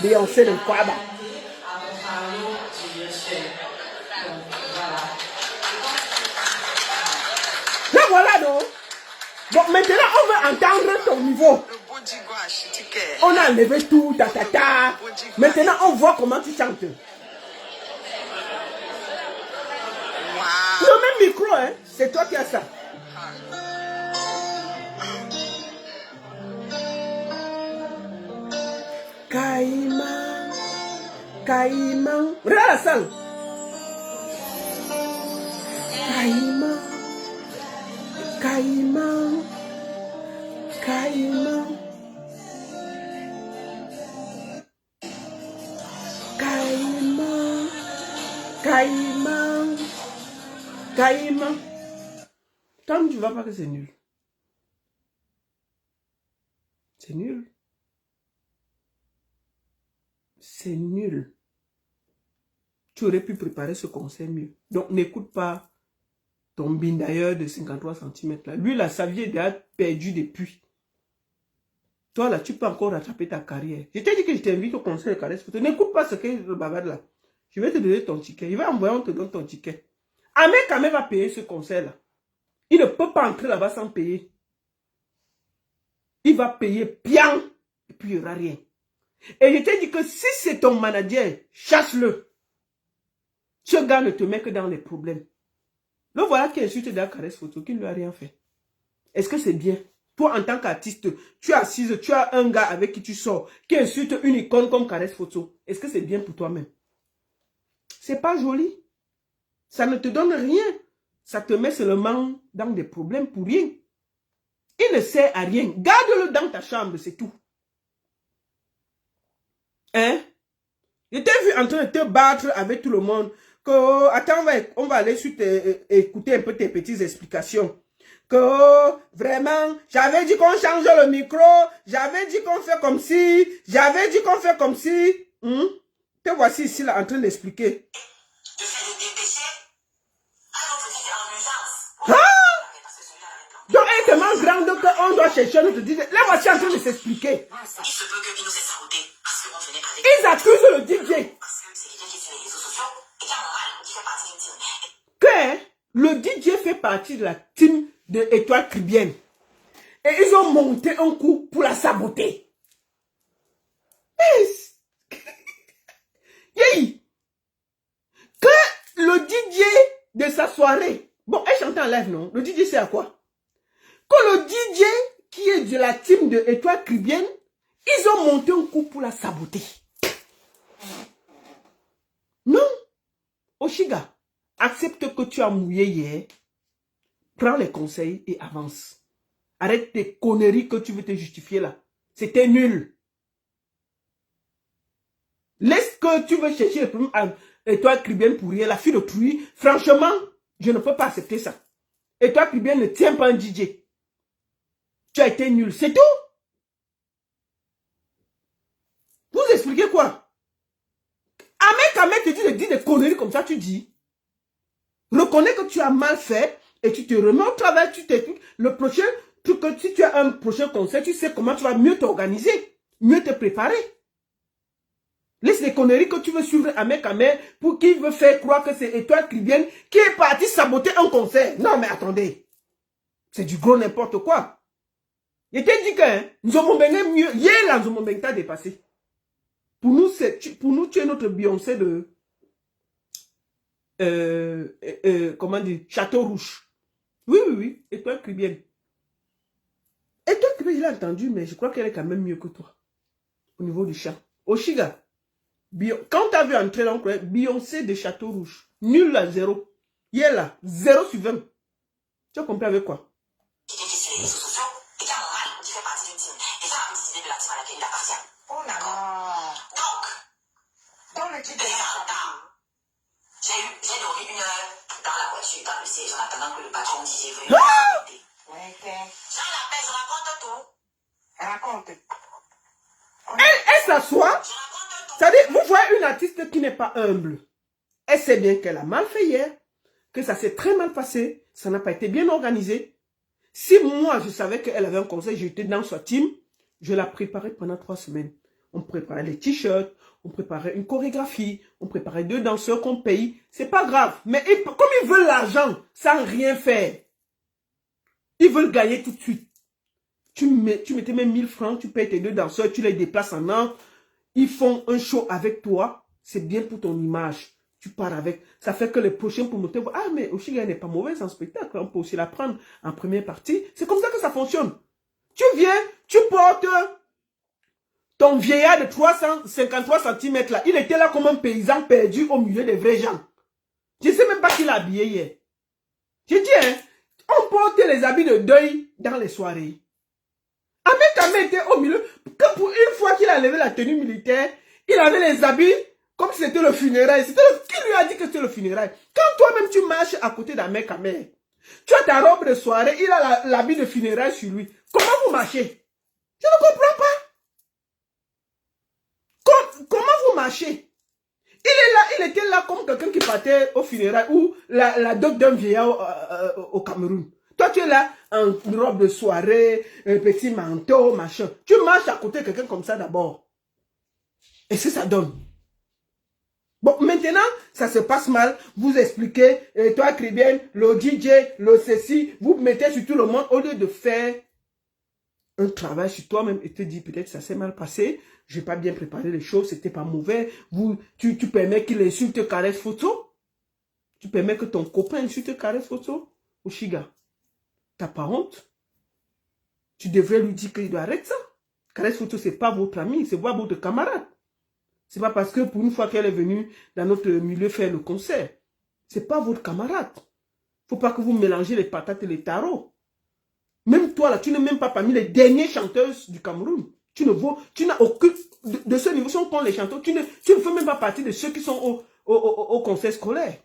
Beyoncé de Kwaba. Là voilà non. Bon maintenant on veut entendre ton niveau. On a enlevé tout, ta. Maintenant on voit comment tu chantes. Le même micro, hein. C'est toi qui as ça. Caïman. Caïman. Regarde la salle. Caïman. Caïman. Caïman. Caïman. Caïman. Caïman. Tant que tu vas pas que c'est nul. C'est nul. C'est nul. Tu aurais pu préparer ce concert mieux. Donc n'écoute pas ton bindailleur de 53 cm là. Lui là, sa vie est déjà perdue depuis. Toi là, tu peux encore rattraper ta carrière. Je t'ai dit que je t'invite au concert de Caresse Photo. N'écoute pas ce que le bavard là. Je vais te donner ton ticket. Il va envoyer, on te donne ton ticket. Ahmed Kamé va payer ce concert là. Il ne peut pas entrer là-bas sans payer. Il va payer bien. Et puis il n'y aura rien. Et je t'ai dit que si c'est ton manager, chasse-le. Ce gars ne te met que dans les problèmes. Le voilà qui insulte dans Caresse Photo, qui ne lui a rien fait. Est-ce que c'est bien? Toi, en tant qu'artiste, tu es assise, tu as un gars avec qui tu sors, qui insulte une icône comme Caresse Photo. Est-ce que c'est bien pour toi-même? C'est pas joli. Ça ne te donne rien. Ça te met seulement dans des problèmes pour rien. Il ne sert à rien. Garde-le dans ta chambre, c'est tout. Hein? Je t'ai vu en train de te battre avec tout le monde. Que, attends, on va aller sur écouter un peu tes petites explications. Que, vraiment, j'avais dit qu'on change le micro. J'avais dit qu'on fait comme si. J'avais dit qu'on fait comme si. Te voici ici, là, en train d'expliquer. Donc, elle est tellement grande qu'on doit chercher notre DJ. Là, voici en train de s'expliquer. Ils accusent le DJ. Que le DJ fait partie de la team de Étoile Caribbean. Et ils ont monté un coup pour la saboter. Que le DJ de sa soirée. Bon, elle chante en live, non? Le DJ, c'est à quoi? Que le DJ qui est de la team de Étoile Caribbean, ils ont monté un coup pour la saboter. Non. Oshiga, accepte que tu as mouillé hier. Prends les conseils et avance. Arrête tes conneries que tu veux te justifier là. C'était nul. Laisse que tu veux chercher le problème à Étoile Caribbean pour rien. La fille de truie, franchement, je ne peux pas accepter ça. Étoile Caribbean ne tient pas un DJ. Tu as été nul, c'est tout. Vous expliquez quoi? Ahmed te dit de dire des conneries comme ça, tu dis. Reconnais que tu as mal fait et tu te remets au travail, tu t'écoutes. Le prochain truc, si tu as un prochain concert, tu sais comment tu vas mieux t'organiser, mieux te préparer. Laisse les conneries que tu veux suivre Ahmed pour qu'il veut faire croire que c'est Étoile Caribbean qui est parti saboter un concert. Non mais attendez. C'est du gros n'importe quoi. Je t'ai dit que nous avons mieux. Hier là, nous avons t'a dépassé. Pour nous, tu es notre Beyoncé de comment dire, Château Rouge. Oui, Étoile Caribbean. Étoile Caribbean, je l'ai entendu, mais je crois qu'elle est quand même mieux que toi. Au niveau du chant. Oshiga, quand tu as vu entrer dans le Beyoncé de Château Rouge, nul à 0. Hier là, 0 sur 20. Tu as compris avec quoi? réseaux sociaux et qu'à un moment, il fait partie d'une team. Et ça a décidé de la team à laquelle il appartient. Oh là là. Donc le titre j'ai dormi 1 heure dans la voiture, dans le siège, en attendant que le patron dise veuillez m'arrêter. Ouais, J'en appelle, je raconte tout. raconte. Elle s'assoit. C'est-à-dire, vous voyez une artiste qui n'est pas humble. Elle sait bien qu'elle a mal fait hier, que ça s'est très mal passé, ça n'a pas été bien organisé. Si moi, je savais qu'elle avait un conseil, j'étais dans sa team, je la préparais pendant 3 semaines. On préparait les t-shirts, on préparait une chorégraphie, on préparait 2 danseurs qu'on paye. C'est pas grave. Mais comme ils veulent l'argent, sans rien faire, ils veulent gagner tout de suite. Tu mettais même 1000 francs, tu payes tes 2 danseurs, tu les déplaces en an. Ils font un show avec toi. C'est bien pour ton image. Tu pars avec. Ça fait que les prochains promoteurs vont, ah, mais Oshiga n'est pas mauvaise en spectacle. On peut aussi la prendre en première partie. C'est comme ça que ça fonctionne. Tu viens, tu portes ton vieillard de 353 cm là. Il était là comme un paysan perdu au milieu des vrais gens. Je ne sais même pas qui l'a habillé hier. Je dis, hein, on porte les habits de deuil dans les soirées. Ahmed Kamé était au milieu. Que pour une fois qu'il a levé la tenue militaire, il avait les habits comme si c'était le funérail. Qui lui a dit que c'était le funérail? Quand toi-même tu marches à côté d'Ahmed Kamé, tu as ta robe de soirée, il a l'habit de funérail sur lui. Comment vous marchez? Je ne comprends pas. Comment vous marchez? Il était là comme quelqu'un qui partait au funérail ou la dot d'un vieillard au Cameroun. Toi, tu es là en robe de soirée, un petit manteau, machin. Tu marches à côté de quelqu'un comme ça d'abord. Et c'est ça donne. Bon, maintenant, ça se passe mal. Vous expliquez, toi, Cribienne, le DJ, le ceci, vous mettez sur tout le monde au lieu de faire un travail sur toi-même et te dire peut-être ça s'est mal passé, j'ai pas bien préparé les choses, c'était pas mauvais. Tu permets qu'il insulte caresse photo? Tu permets que ton copain insulte caresse photo? Oshiga, t'as pas honte? Tu devrais lui dire qu'il doit arrêter ça. Caresse photo, c'est pas votre ami, c'est pas votre camarade. C'est pas parce que pour une fois qu'elle est venue dans notre milieu faire le concert. C'est pas votre camarade. Faut pas que vous mélangez les patates et les tarots. Même toi, là, tu n'es même pas parmi les dernières chanteuses du Cameroun. Tu n'as aucun... De ce niveau, si on prend les chanteurs, tu ne fais même pas partie de ceux qui sont au conseil scolaire.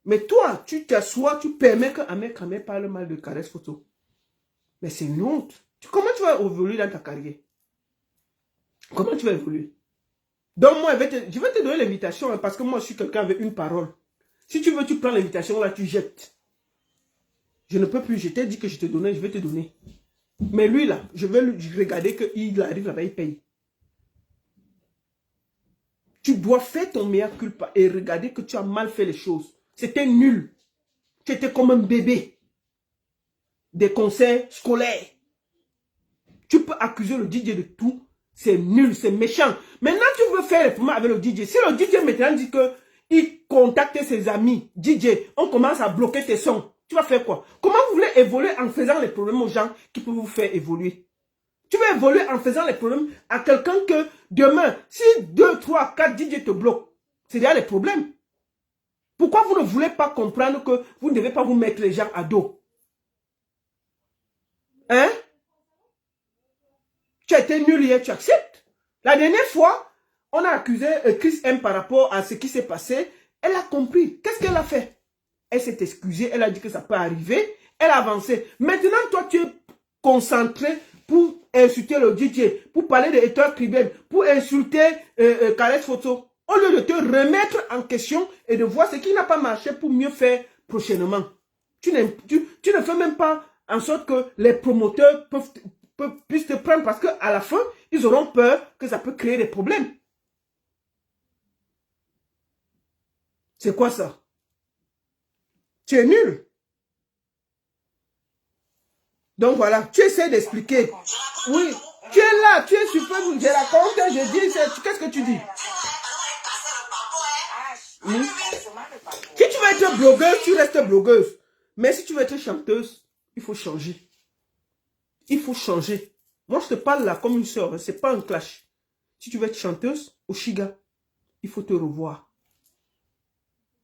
Mais toi, tu t'assois, tu permets qu'Ahmed Kamé parle mal de caresse photo. Mais c'est une honte. Comment tu vas évoluer dans ta carrière? Comment tu vas évoluer? Donc moi, je vais te donner l'invitation, hein, parce que moi, je suis quelqu'un avec une parole. Si tu veux, tu prends l'invitation, là, tu jettes. Je ne peux plus, je t'ai dit que je te donnais, je vais te donner. Mais lui, là, je vais lui regarder qu'il arrive là-bas, il paye. Tu dois faire ton mea culpa et regarder que tu as mal fait les choses. C'était nul. Tu étais comme un bébé. Des concerts scolaires. Tu peux accuser le DJ de tout. C'est nul, c'est méchant. Maintenant, tu veux faire les problèmes avec le DJ. Si le DJ maintenant dit qu'il contacte ses amis, DJ, on commence à bloquer tes sons. Tu vas faire quoi? Comment vous voulez évoluer en faisant les problèmes aux gens qui peuvent vous faire évoluer? Tu veux évoluer en faisant les problèmes à quelqu'un que demain, si 2, 3, 4 DJ te bloquent, c'est déjà les problèmes. Pourquoi vous ne voulez pas comprendre que vous ne devez pas vous mettre les gens à dos? Hein? Tu as été nul hier, tu acceptes. La dernière fois, on a accusé Chris M par rapport à ce qui s'est passé. Elle a compris. Qu'est-ce qu'elle a fait? Elle s'est excusée, elle a dit que ça peut arriver. Elle a avancé. Maintenant, toi, tu es concentré pour insulter le DJ, pour parler de Étoile Cribienne, pour insulter Caresse Photo. Au lieu de te remettre en question et de voir ce qui n'a pas marché pour mieux faire prochainement. Tu ne fais même pas en sorte que les promoteurs puissent te prendre parce qu'à la fin, ils auront peur que ça peut créer des problèmes. C'est quoi ça? Tu es nul. Donc voilà, tu essaies d'expliquer. Oui, tu es là, tu es sur Facebook, je raconte, je dis, qu'est-ce que tu dis? Oui. Si tu veux être blogueuse, tu restes blogueuse. Mais si tu veux être chanteuse, il faut changer. Il faut changer. Moi, je te parle là comme une soeur, c'est pas un clash. Si tu veux être chanteuse, Oshiga, il faut te revoir.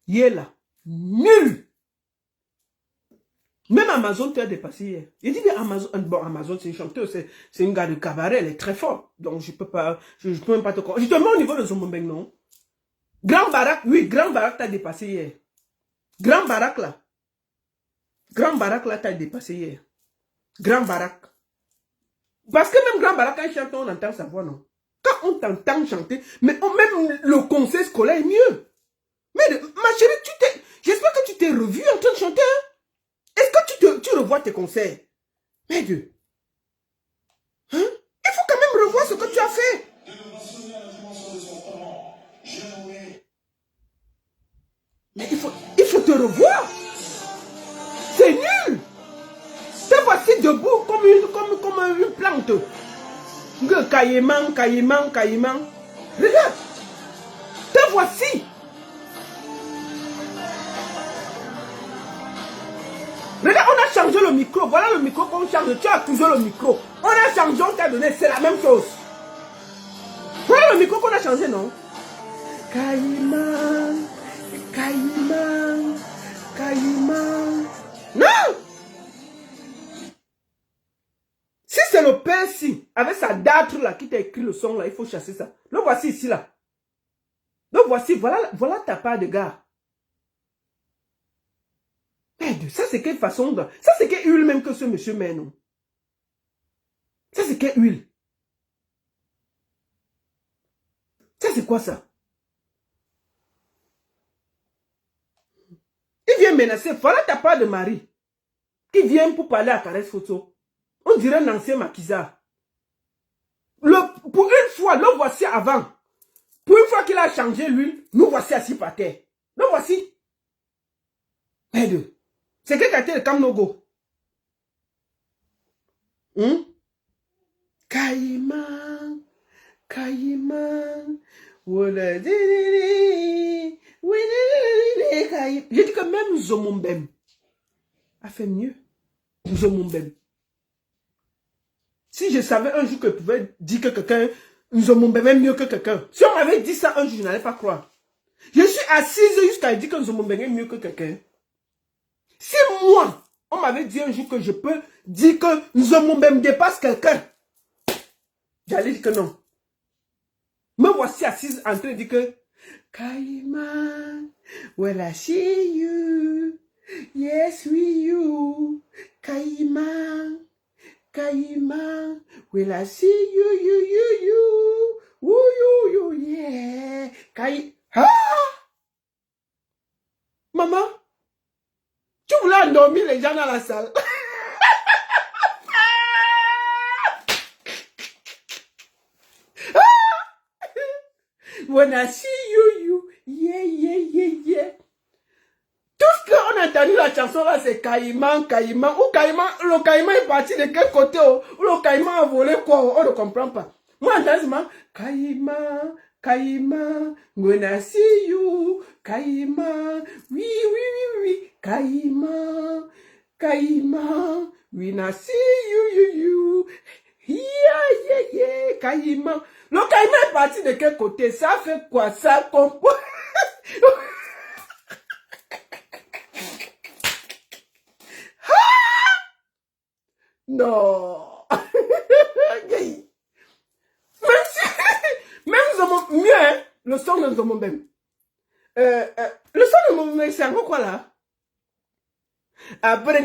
Hier là, nul. Même Amazon t'a dépassé hier. Il dit, mais Amazon, bon, Amazon, c'est une chanteuse, c'est une gars de cabaret, elle est très forte. Donc, je peux même pas te croire. Je te mets au niveau de Zomombeng, non? Grand Barak, oui, Grand Barak t'a dépassé hier. Grand Barak, là. Grand Barak, là, t'a dépassé hier. Grand Barak. Parce que même Grand Barak, quand il chante, on entend sa voix, non? Quand on t'entend chanter, mais même le conseil scolaire est mieux. Mais, ma chérie, j'espère que tu t'es revu en train de chanter, hein? Est-ce que tu revois tes concerts? Mais Dieu. Hein? Il faut quand même revoir ce que tu as fait. Mais il faut te revoir. C'est nul. Te voici debout comme une plante. Caïman. Regarde. Te voici. Regarde, on a changé le micro. Voilà le micro qu'on change. Tu as toujours le micro. On a changé, on t'a donné. C'est la même chose. Voilà le micro qu'on a changé, non? Caïman. Non! Si c'est le père, si, avec sa date là, qui t'a écrit le son là, il faut chasser ça. Le voici ici là. Le voici, voilà ta part de gars. Ça, c'est quelle façon de... Ça, c'est quelle huile même que ce monsieur met, non? Ça, c'est quelle huile? Ça, c'est quoi ça? Il vient menacer. Voilà ta part de mari. Qui vient pour parler à Caresse Photo. On dirait un ancien maquisard. Pour une fois, le voici avant. Pour une fois qu'il a changé l'huile, nous voici assis par terre. Le voici. C'est quel quartier de Kamnogo? Caïman. J'ai dit que même Zomombem a fait mieux. Zomombem. Si je savais un jour que je pouvais dire que quelqu'un, Zomombem est mieux que quelqu'un. Si on m'avait dit ça un jour, je n'allais pas croire. Je suis assise jusqu'à dire que Zomombem est mieux que quelqu'un. Si moi, on m'avait dit un jour que je peux dire que Zomombem dépasse quelqu'un, j'allais dire que non. Me voici assise en train de dire que Caïman, well I see you, yes we you, Caïman, well I see you, yeah, Maman, tu voulais endormir les gens dans la salle. When I see you, yeah. Tout ce qu'on a entendu la chanson là, c'est Caïman. Ou Caïman, le Caïman est parti de quel côté? Ou le Caïman a volé quoi? On ne comprend pas. Moi, entends Caïman. When I see you, Caïman. Oui. Caïman. When I see you. Yeah, Caïman. Le Caïman est parti de quel côté? Ça fait quoi? Ça comprend. Non. Même mieux, hein? Le son de Zomombem. Le son de Zomombem, c'est encore quoi là? Après,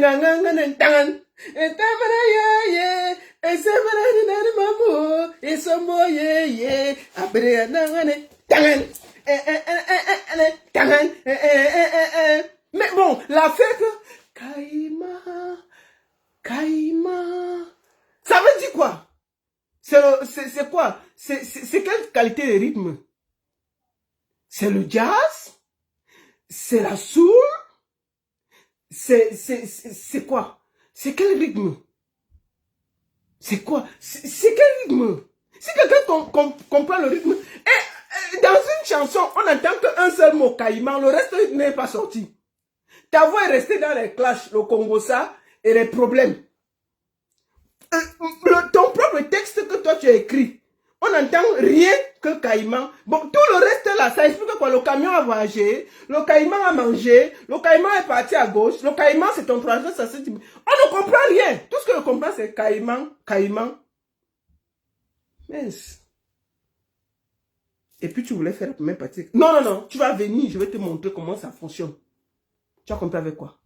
mais bon, la fête, Caïman, ça veut dire quoi? C'est quoi? C'est quelle qualité de rythme? C'est le jazz? C'est la soul? C'est quoi? C'est quel rythme? C'est quoi? C'est quel rythme? Si quelqu'un comprend le rythme, dans une chanson, on n'entend qu'un seul mot, Caïman, le reste n'est pas sorti. Ta voix est restée dans les clashs, le Congo-ça et les problèmes. Ton propre texte que toi tu as écrit, On n'entend rien que caïman. Bon, tout le reste là, ça explique quoi? Le camion a voyagé, le caïman a mangé, le caïman est parti à gauche, le caïman c'est ton trajet, ça c'est... On ne comprend rien. Tout ce que je comprends c'est caïman, caïman. Mince. Et puis tu voulais faire la première partie. Non, non, non, tu vas venir, je vais te montrer comment ça fonctionne. Tu as compris avec quoi?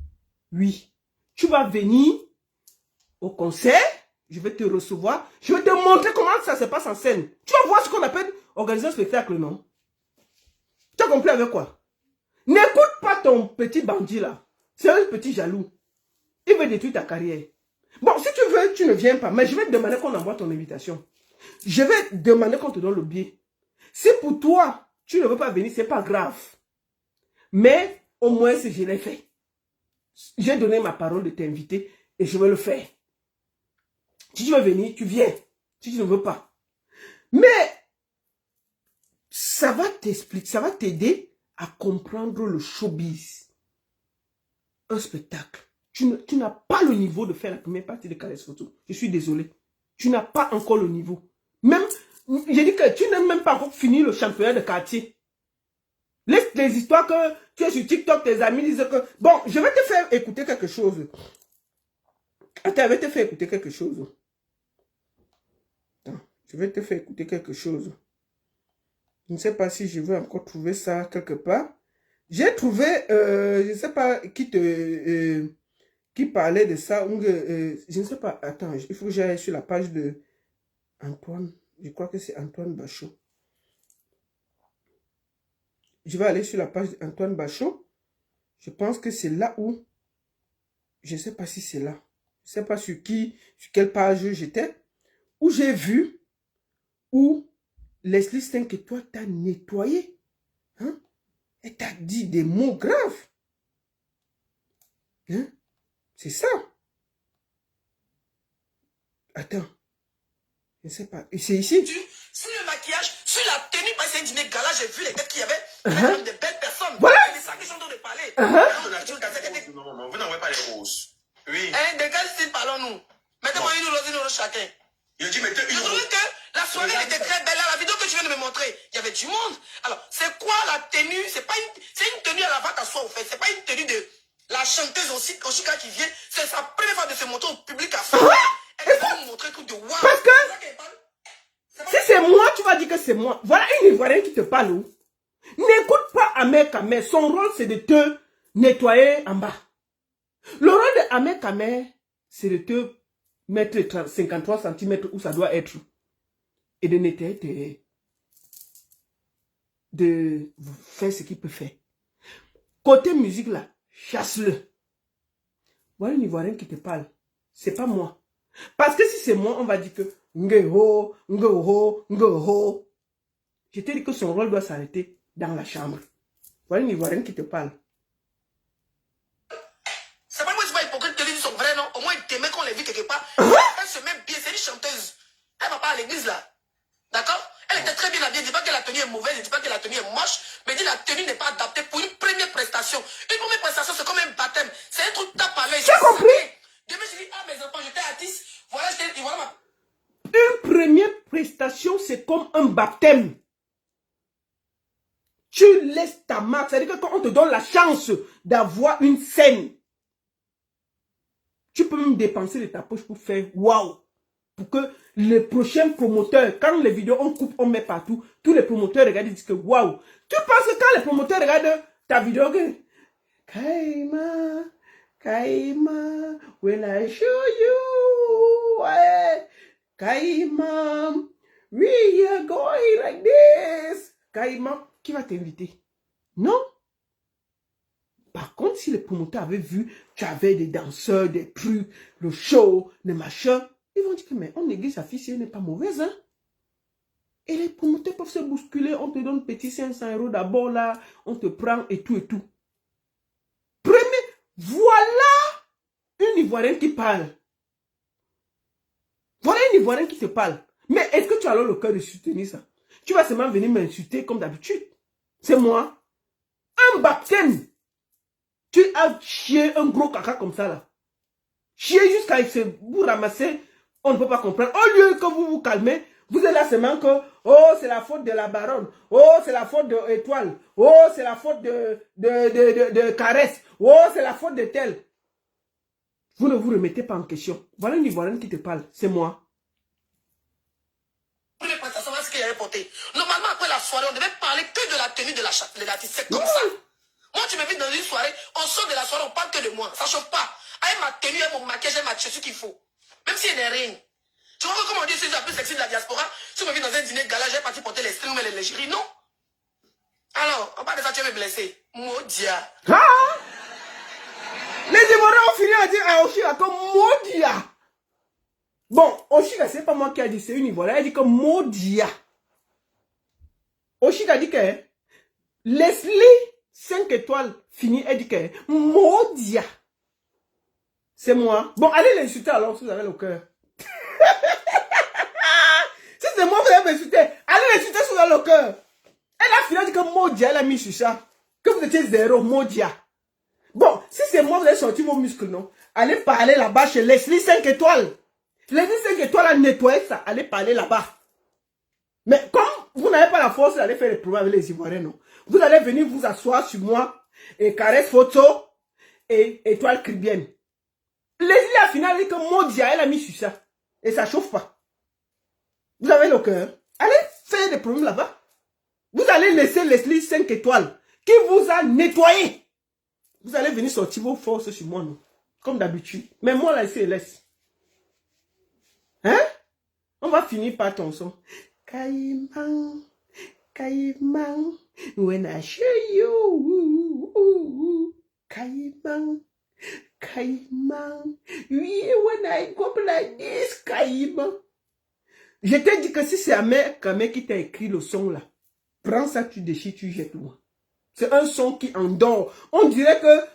Oui. Tu vas venir au concert. Je vais te recevoir. Je vais te montrer comment ça se passe en scène. Tu vas voir ce qu'on appelle organiser un spectacle, non? Tu as compris avec quoi? N'écoute pas ton petit bandit là. C'est un petit jaloux. Il veut détruire ta carrière. Bon, si tu veux, tu ne viens pas. Mais je vais te demander qu'on envoie ton invitation. Je vais te demander qu'on te donne le billet. Si pour toi, tu ne veux pas venir, ce n'est pas grave. Mais au moins, si je l'ai fait. J'ai donné ma parole de t'inviter et je vais le faire. Si tu veux venir, tu viens. Si tu ne veux pas. Mais, ça va t'expliquer, ça va t'aider à comprendre le showbiz. Un spectacle. Tu n'as pas le niveau de faire la première partie de Caresse Photo. Je suis désolé. Tu n'as pas encore le niveau. Même, j'ai dit que tu n'as même pas encore fini le championnat de quartier. Laisse les histoires que tu es sur TikTok, tes amis disent que... Bon, je vais te faire écouter quelque chose. Attends, je vais te faire écouter quelque chose. Attends, je vais te faire écouter quelque chose. Je ne sais pas si je vais encore trouver ça quelque part. J'ai trouvé, je ne sais pas qui parlait de ça. Je ne sais pas, attends, il faut que j'aille sur la page de Antoine. Je crois que c'est Antoine Bachot. Je vais aller sur la page d'Antoine Bachot. Je pense que c'est là où... Je ne sais pas si c'est là. Je ne sais pas sur quelle page j'étais. Où j'ai vu où Leslie Stein que toi t'as nettoyé. Hein? Et t'as dit des mots graves. Hein? C'est ça. Attends. Je ne sais pas. C'est ici. Sur le maquillage, sur la tenue, parce que c'est un dîner gala, j'ai vu les têtes qu'il y avait. Des belles personnes. Voilà. C'est ça que j'entends de parler. Non, vous n'envoyez pas les roses. Oui. De quel style parlons-nous? Mettez-moi une rose chacun. Il dit, mettez Je une trouvais rose. que la soirée était très belle. La vidéo que tu viens de me montrer, il y avait du monde. Alors, c'est quoi la tenue? C'est une tenue à la vente à soi, au fait. C'est pas une tenue de la chanteuse aussi, Oshika qui vient. C'est sa première fois de se montrer au public à soi. Elle va nous montrer un truc de waouh. Parce que si c'est moi, tu vas dire que c'est moi. Voilà une Ivoirienne qui te parle. N'écoute pas Ahmed Kamer. Son rôle, c'est de te nettoyer en bas. Le rôle de Ahmed Kamer, c'est de te mettre 53 cm où ça doit être. Et de nettoyer de faire ce qu'il peut faire. Côté musique là, chasse-le. Voilà une Ivoirienne qui te parle. C'est pas moi. Parce que si c'est moi, on va dire que Ngeho, Ngeho, Ngeho. Je te dis que son rôle doit s'arrêter dans la chambre. Voilà une Ivoirienne qui te parle. C'est pas moi, c'est pas hypocrite de dire son vrai nom. Au moins, il t'aimait qu'on les vit quelque part. Elle se met bien, c'est une chanteuse. Elle va pas à l'église là. D'accord? Elle était très bien habillée. Je dis pas que la tenue est mauvaise, je dis pas que la tenue est moche, mais dit la tenue n'est pas adaptée pour une première prestation. Une première prestation, c'est comme un baptême. C'est un truc tape à l'œil. J'ai compris. Demain, je dis, ah mes enfants, j'étais artiste. Voilà, voilà ma... Une première prestation, c'est comme un baptême. Tu laisses ta marque. C'est-à-dire que quand on te donne la chance d'avoir une scène, tu peux même dépenser de ta poche pour faire waouh. Pour que les prochains promoteurs, quand les vidéos on coupe, on met partout, tous les promoteurs regardent et disent que waouh. Tu penses que quand les promoteurs regardent ta vidéo, que Kaima, Kaima, when I show you, Kaima, we are going like this. Kaima, qui va t'inviter? Non. Par contre, si les promoteurs avaient vu, tu avais des danseurs, des trucs, le show, les machins, ils vont dire que mais on néglige sa fille si elle n'est pas mauvaise, hein. Et les promoteurs peuvent se bousculer, on te donne petit 500 € d'abord là, on te prend et tout et tout. Premier, voilà une Ivoirienne qui parle. Voilà une Ivoirienne qui te parle. Mais est-ce que tu as alors le cœur de soutenir ça? Tu vas seulement venir m'insulter comme d'habitude. C'est moi. Un baptême. Tu as chié un gros caca comme ça là. Chier jusqu'à vous ramasser, on ne peut pas comprendre. Au lieu que vous vous calmez, Vous êtes là seulement que, oh, c'est la faute de la baronne. Oh, c'est la faute de Étoile. Oh, c'est la faute de Caresse. Oh, c'est la faute de tel. Vous ne vous remettez pas en question. Voilà une Ivoirienne qui te parle. C'est moi. Normalement, après la soirée, on devait parler que de la tenue de l'artiste. C'est comme ça. Moi, tu me vis dans une soirée, on sort de la soirée, on parle que de moi. Ça ne chauffe pas. Avec ma tenue, avec mon maquillage, avec ma chaussure qu'il faut. Même s'il n'est rien. Tu vois comment on dit, si j'ai la plus sexy de la diaspora, si on me vit dans un dîner gala, j'ai parti porter les strings, mais les légéries, non. Alors, on parle de ça, tu vas me blesser. Maudia. Ah! Les Ivoiriens ont fini à dire à Oshika comme Maudia. Bon, Oshika, c'est pas moi qui a dit, c'est une Ivoirienne, elle dit que Maudia. Oshika dit que Leslie 5 étoiles fini, elle dit que Maudia. C'est moi. Bon, allez l'insulter alors si vous avez le cœur. Si c'est moi, vous allez m'insulter. Allez l'insulter si vous avez le cœur. Elle a fini, elle dit que Maudia, elle a mis sur ça. Que vous étiez 0, Maudia. Bon, si c'est moi, vous allez sortir vos muscles, non? Allez parler là-bas chez Leslie 5 étoiles. Leslie 5 étoiles a nettoyé ça. Allez parler là-bas. Mais comme vous n'avez pas la force d'aller faire les problèmes avec les Ivoiriens, non? Vous allez venir vous asseoir sur moi et Caresse Photo et Étoile Caribbeenne. Leslie a fini avec que Maudia, elle a mis sur ça. Et ça chauffe pas. Vous avez le cœur. Allez faire des problèmes là-bas. Vous allez laisser Leslie 5 étoiles qui vous a nettoyé. Vous allez venir sortir vos forces sur moi, non? Comme d'habitude. Mais moi, là, c'est laisse. Hein? On va finir par ton son. Caïman, Caïman, when I show you. Caïman, Caïman, oui, when I go like this, Caïman. Je t'ai dit que si c'est Amé qui t'a écrit le son là, prends ça, tu déchires, tu jettes loin. C'est un son qui endort. On dirait que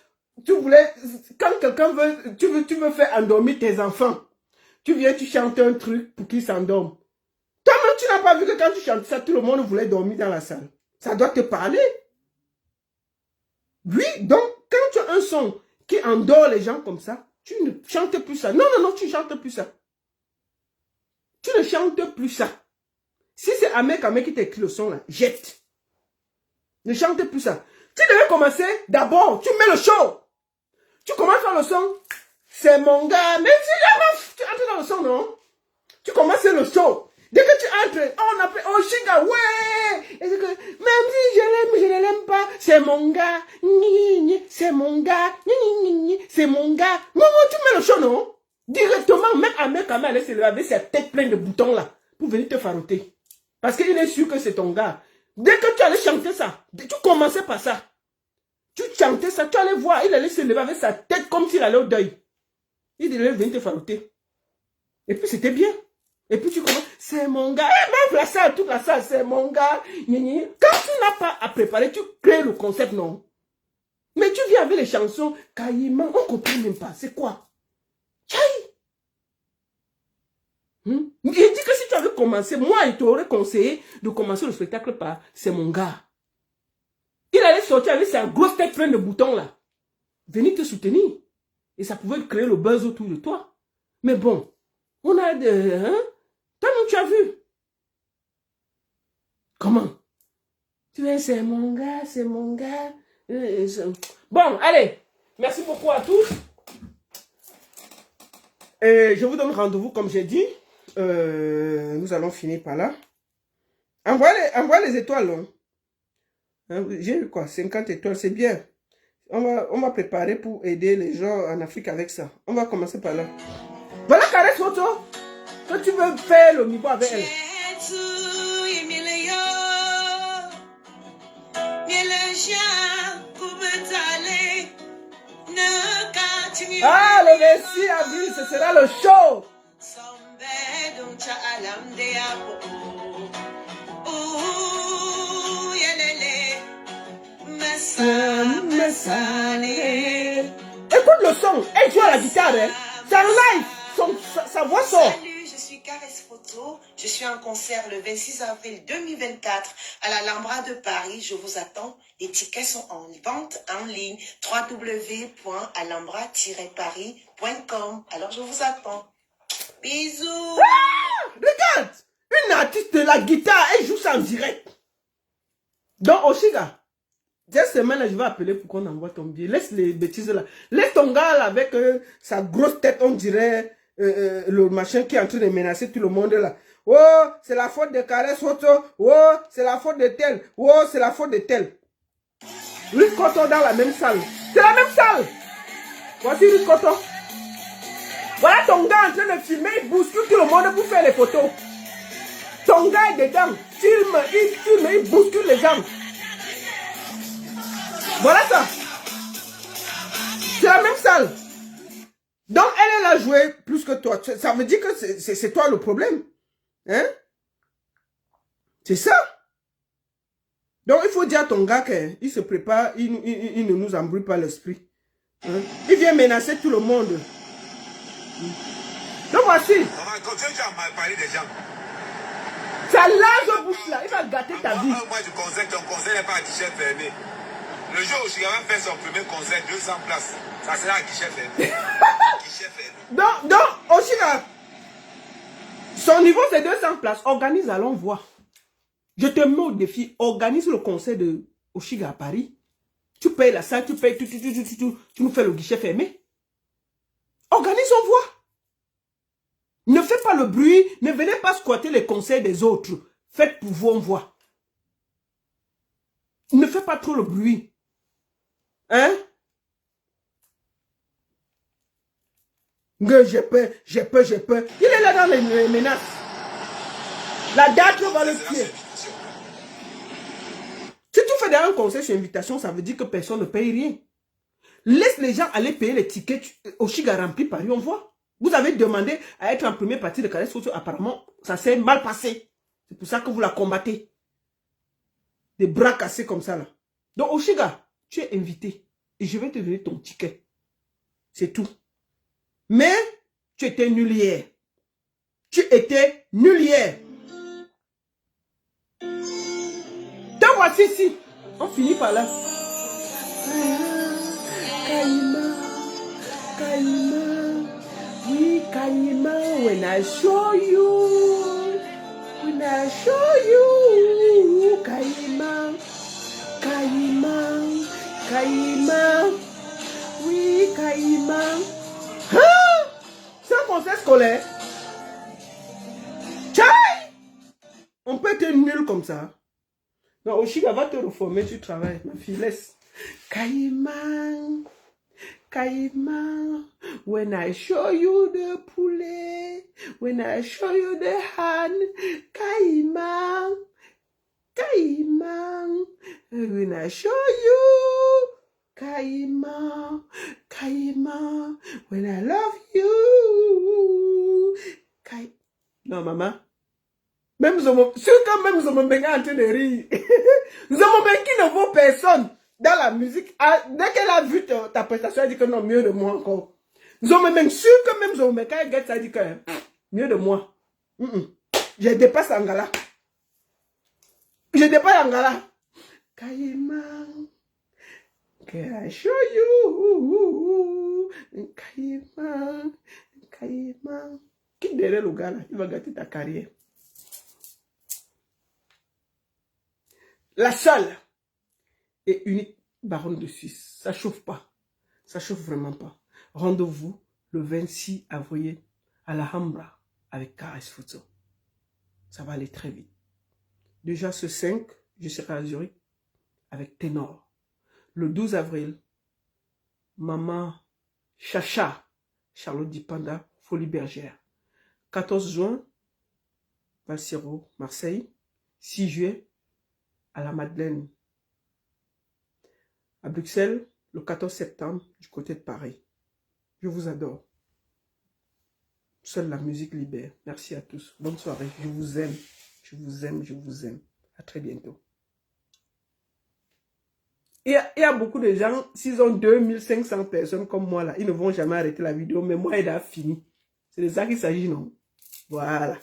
tu voulais, quand quelqu'un veut, tu veux faire endormir tes enfants. Tu viens, tu chantes un truc pour qu'ils s'endorment. Toi-même, tu n'as pas vu que quand tu chantes ça, tout le monde voulait dormir dans la salle. Ça doit te parler. Oui, donc, quand tu as un son qui endort les gens comme ça, tu ne chantes plus ça. Non, non, non, tu ne chantes plus ça. Tu ne chantes plus ça. Si c'est Amé qui t'écrit le son là, jette. Ne chante plus ça. Tu devais commencer d'abord, tu mets le show. Tu commences par le son. C'est mon gars. Même si tu entres dans le son, non? Tu commences le show. Dès que tu entres, on appelle Oshika, ouais. Et c'est que, même si je l'aime, je ne l'aime pas, c'est mon gars. C'est mon gars. C'est mon gars. Non, tu mets le show, non? Directement, même Amé elle se lever avec sa tête pleine de boutons là, pour venir te faroter. Parce qu'il est sûr que c'est ton gars. Dès que tu allais chanter ça, tu commençais par ça. Tu chantais ça, tu allais voir, il allait se lever avec sa tête comme s'il allait au deuil. Il devait venir te faroter. Et puis c'était bien. Et puis tu commences, c'est mon gars. Et même la salle, toute la salle, c'est mon gars. Quand tu n'as pas à préparer, tu crées le concept, non? Mais tu viens avec les chansons, Caïman, on ne comprend même pas. C'est quoi? Il dit que si tu avais commencé, moi, il t'aurait conseillé de commencer le spectacle par c'est mon gars. Il allait sortir avec sa grosse tête pleine de boutons là. Venir te soutenir. Et ça pouvait créer le buzz autour de toi. Mais bon, on a de... Hein? Toi-même, tu as vu. Comment? Tu vois, c'est mon gars, c'est mon gars. Bon, allez. Merci beaucoup à tous. Je vous donne rendez-vous comme j'ai dit. Nous allons finir par là. Envoie les étoiles. Hein, j'ai eu quoi? 50 étoiles, c'est bien. On va préparer pour aider les gens en Afrique avec ça. On va commencer par là. Voilà Caresse Photo. Quand tu veux faire le niveau avec elle. Ah, le 26 avril, ce sera le show. Écoute le son, elle joue à la guitare, hein. C'est en live, sa voix sort. Salut, je suis Caresse Photo. Je suis en concert le 26 avril 2024 à la Lambra de Paris. Je vous attends. Les tickets sont en vente en ligne www.alhambra-paris.com. Alors je vous attends. Bisous. Ah, regarde, Une artiste de la guitare, elle joue ça en direct. Donc, Oshiga, cette semaine, je vais appeler pour qu'on envoie ton billet. Laisse les bêtises là. Laisse ton gars là, avec sa grosse tête, on dirait le machin qui est en train de menacer tout le monde là. Oh, c'est la faute de Caresse Photo. Oh, c'est la faute de tel. Oh, c'est la faute de tel. Ruth Cotton dans la même salle. C'est la même salle. Voici Ruth Cotton. Voilà ton gars en train de filmer, il bouscule tout le monde pour faire les photos. Ton gars est dedans. Filme, il bouscule les gens. Voilà ça. C'est la même salle. Donc elle a joué plus que toi. Ça veut dire que c'est toi le problème. Hein? C'est ça. Donc il faut dire à ton gars qu'il se prépare, il ne nous embrouille pas l'esprit. Hein? Il vient menacer tout le monde. Donc voici. Ça large bouche là, il va gâter ta vie. Moi je conseille, ton conseil n'est pas à guichet fermé. Le jour où Oshiga va faire son premier concert, 200 places, ça sera à guichet fermé. Guichet fermé. Donc, Oshiga, son niveau c'est 200 places. Organise, allons voir. Je te mets au défi, organise le concert de Oshiga à Paris. Tu payes la salle, tu payes tout, tu nous fais le guichet fermé. Organise, on voit. Ne faites pas le bruit, ne venez pas squatter les conseils des autres. Faites pour vous, on voit. Ne faites pas trop le bruit. Hein? J'ai peur. Il est là dans les menaces. La date va le tuer. Si tu fais un conseil sur invitation, ça veut dire que personne ne paye rien. Laisse les gens aller payer les tickets. Oshiga rempli Paris, on voit. Vous avez demandé à être en première partie de Caresse Photo. Apparemment, ça s'est mal passé. C'est pour ça que vous la combattez. Des bras cassés comme ça là. Donc Oshiga, tu es invité. Et je vais te donner ton ticket. C'est tout. Mais tu étais nul hier. Tu étais nul hier. T'en voici ici. On finit par là. Kaima. Oui, Kaima. When I show you. Kaima. Oui, Kaima. Hein? C'est un conseil scolaire. Tchaï! On peut être nul comme ça. Non, Oshiga va te reformer, tu travailles. Ma fille, laisse. Kaima. When I show you the poulet. When I show you the hand. Kaima. When I show you. Kaima, when I love you. Non, maman. Même Zomo, sûr que même Zomo Benga en train de rire. Zomo Benga qui ne vaut personne dans la musique. Dès qu'elle a vu ta prestation, elle dit que non, mieux de moi encore. Zomo Benga, sûr que même Zomo Benga, elle guette, ça dit que mieux de moi. Je dépasse Angala. Kaima. Can I show you? Kaima. Quitte derrière le gars là, il va gâter ta carrière. La salle est unique Baronne de Suisse. Ça chauffe pas. Ça chauffe vraiment pas. Rendez-vous le 26 avril à la Alhambra avec Caresse Photo. Ça va aller très vite. Déjà ce 5, je serai à Zurich avec Ténor. Le 12 avril, Maman Chacha, Charlotte Dipanda, Folie Bergère. 14 juin, Valsero, Marseille. 6 juillet, à la Madeleine. À Bruxelles, le 14 septembre, du côté de Paris. Je vous adore. Seule la musique libère. Merci à tous. Bonne soirée. Je vous aime. Je vous aime. À très bientôt. Il y a beaucoup de gens, s'ils ont 2500 personnes comme moi là, ils ne vont jamais arrêter la vidéo, mais moi, elle a fini. C'est de ça qu'il s'agit, non? Voilà.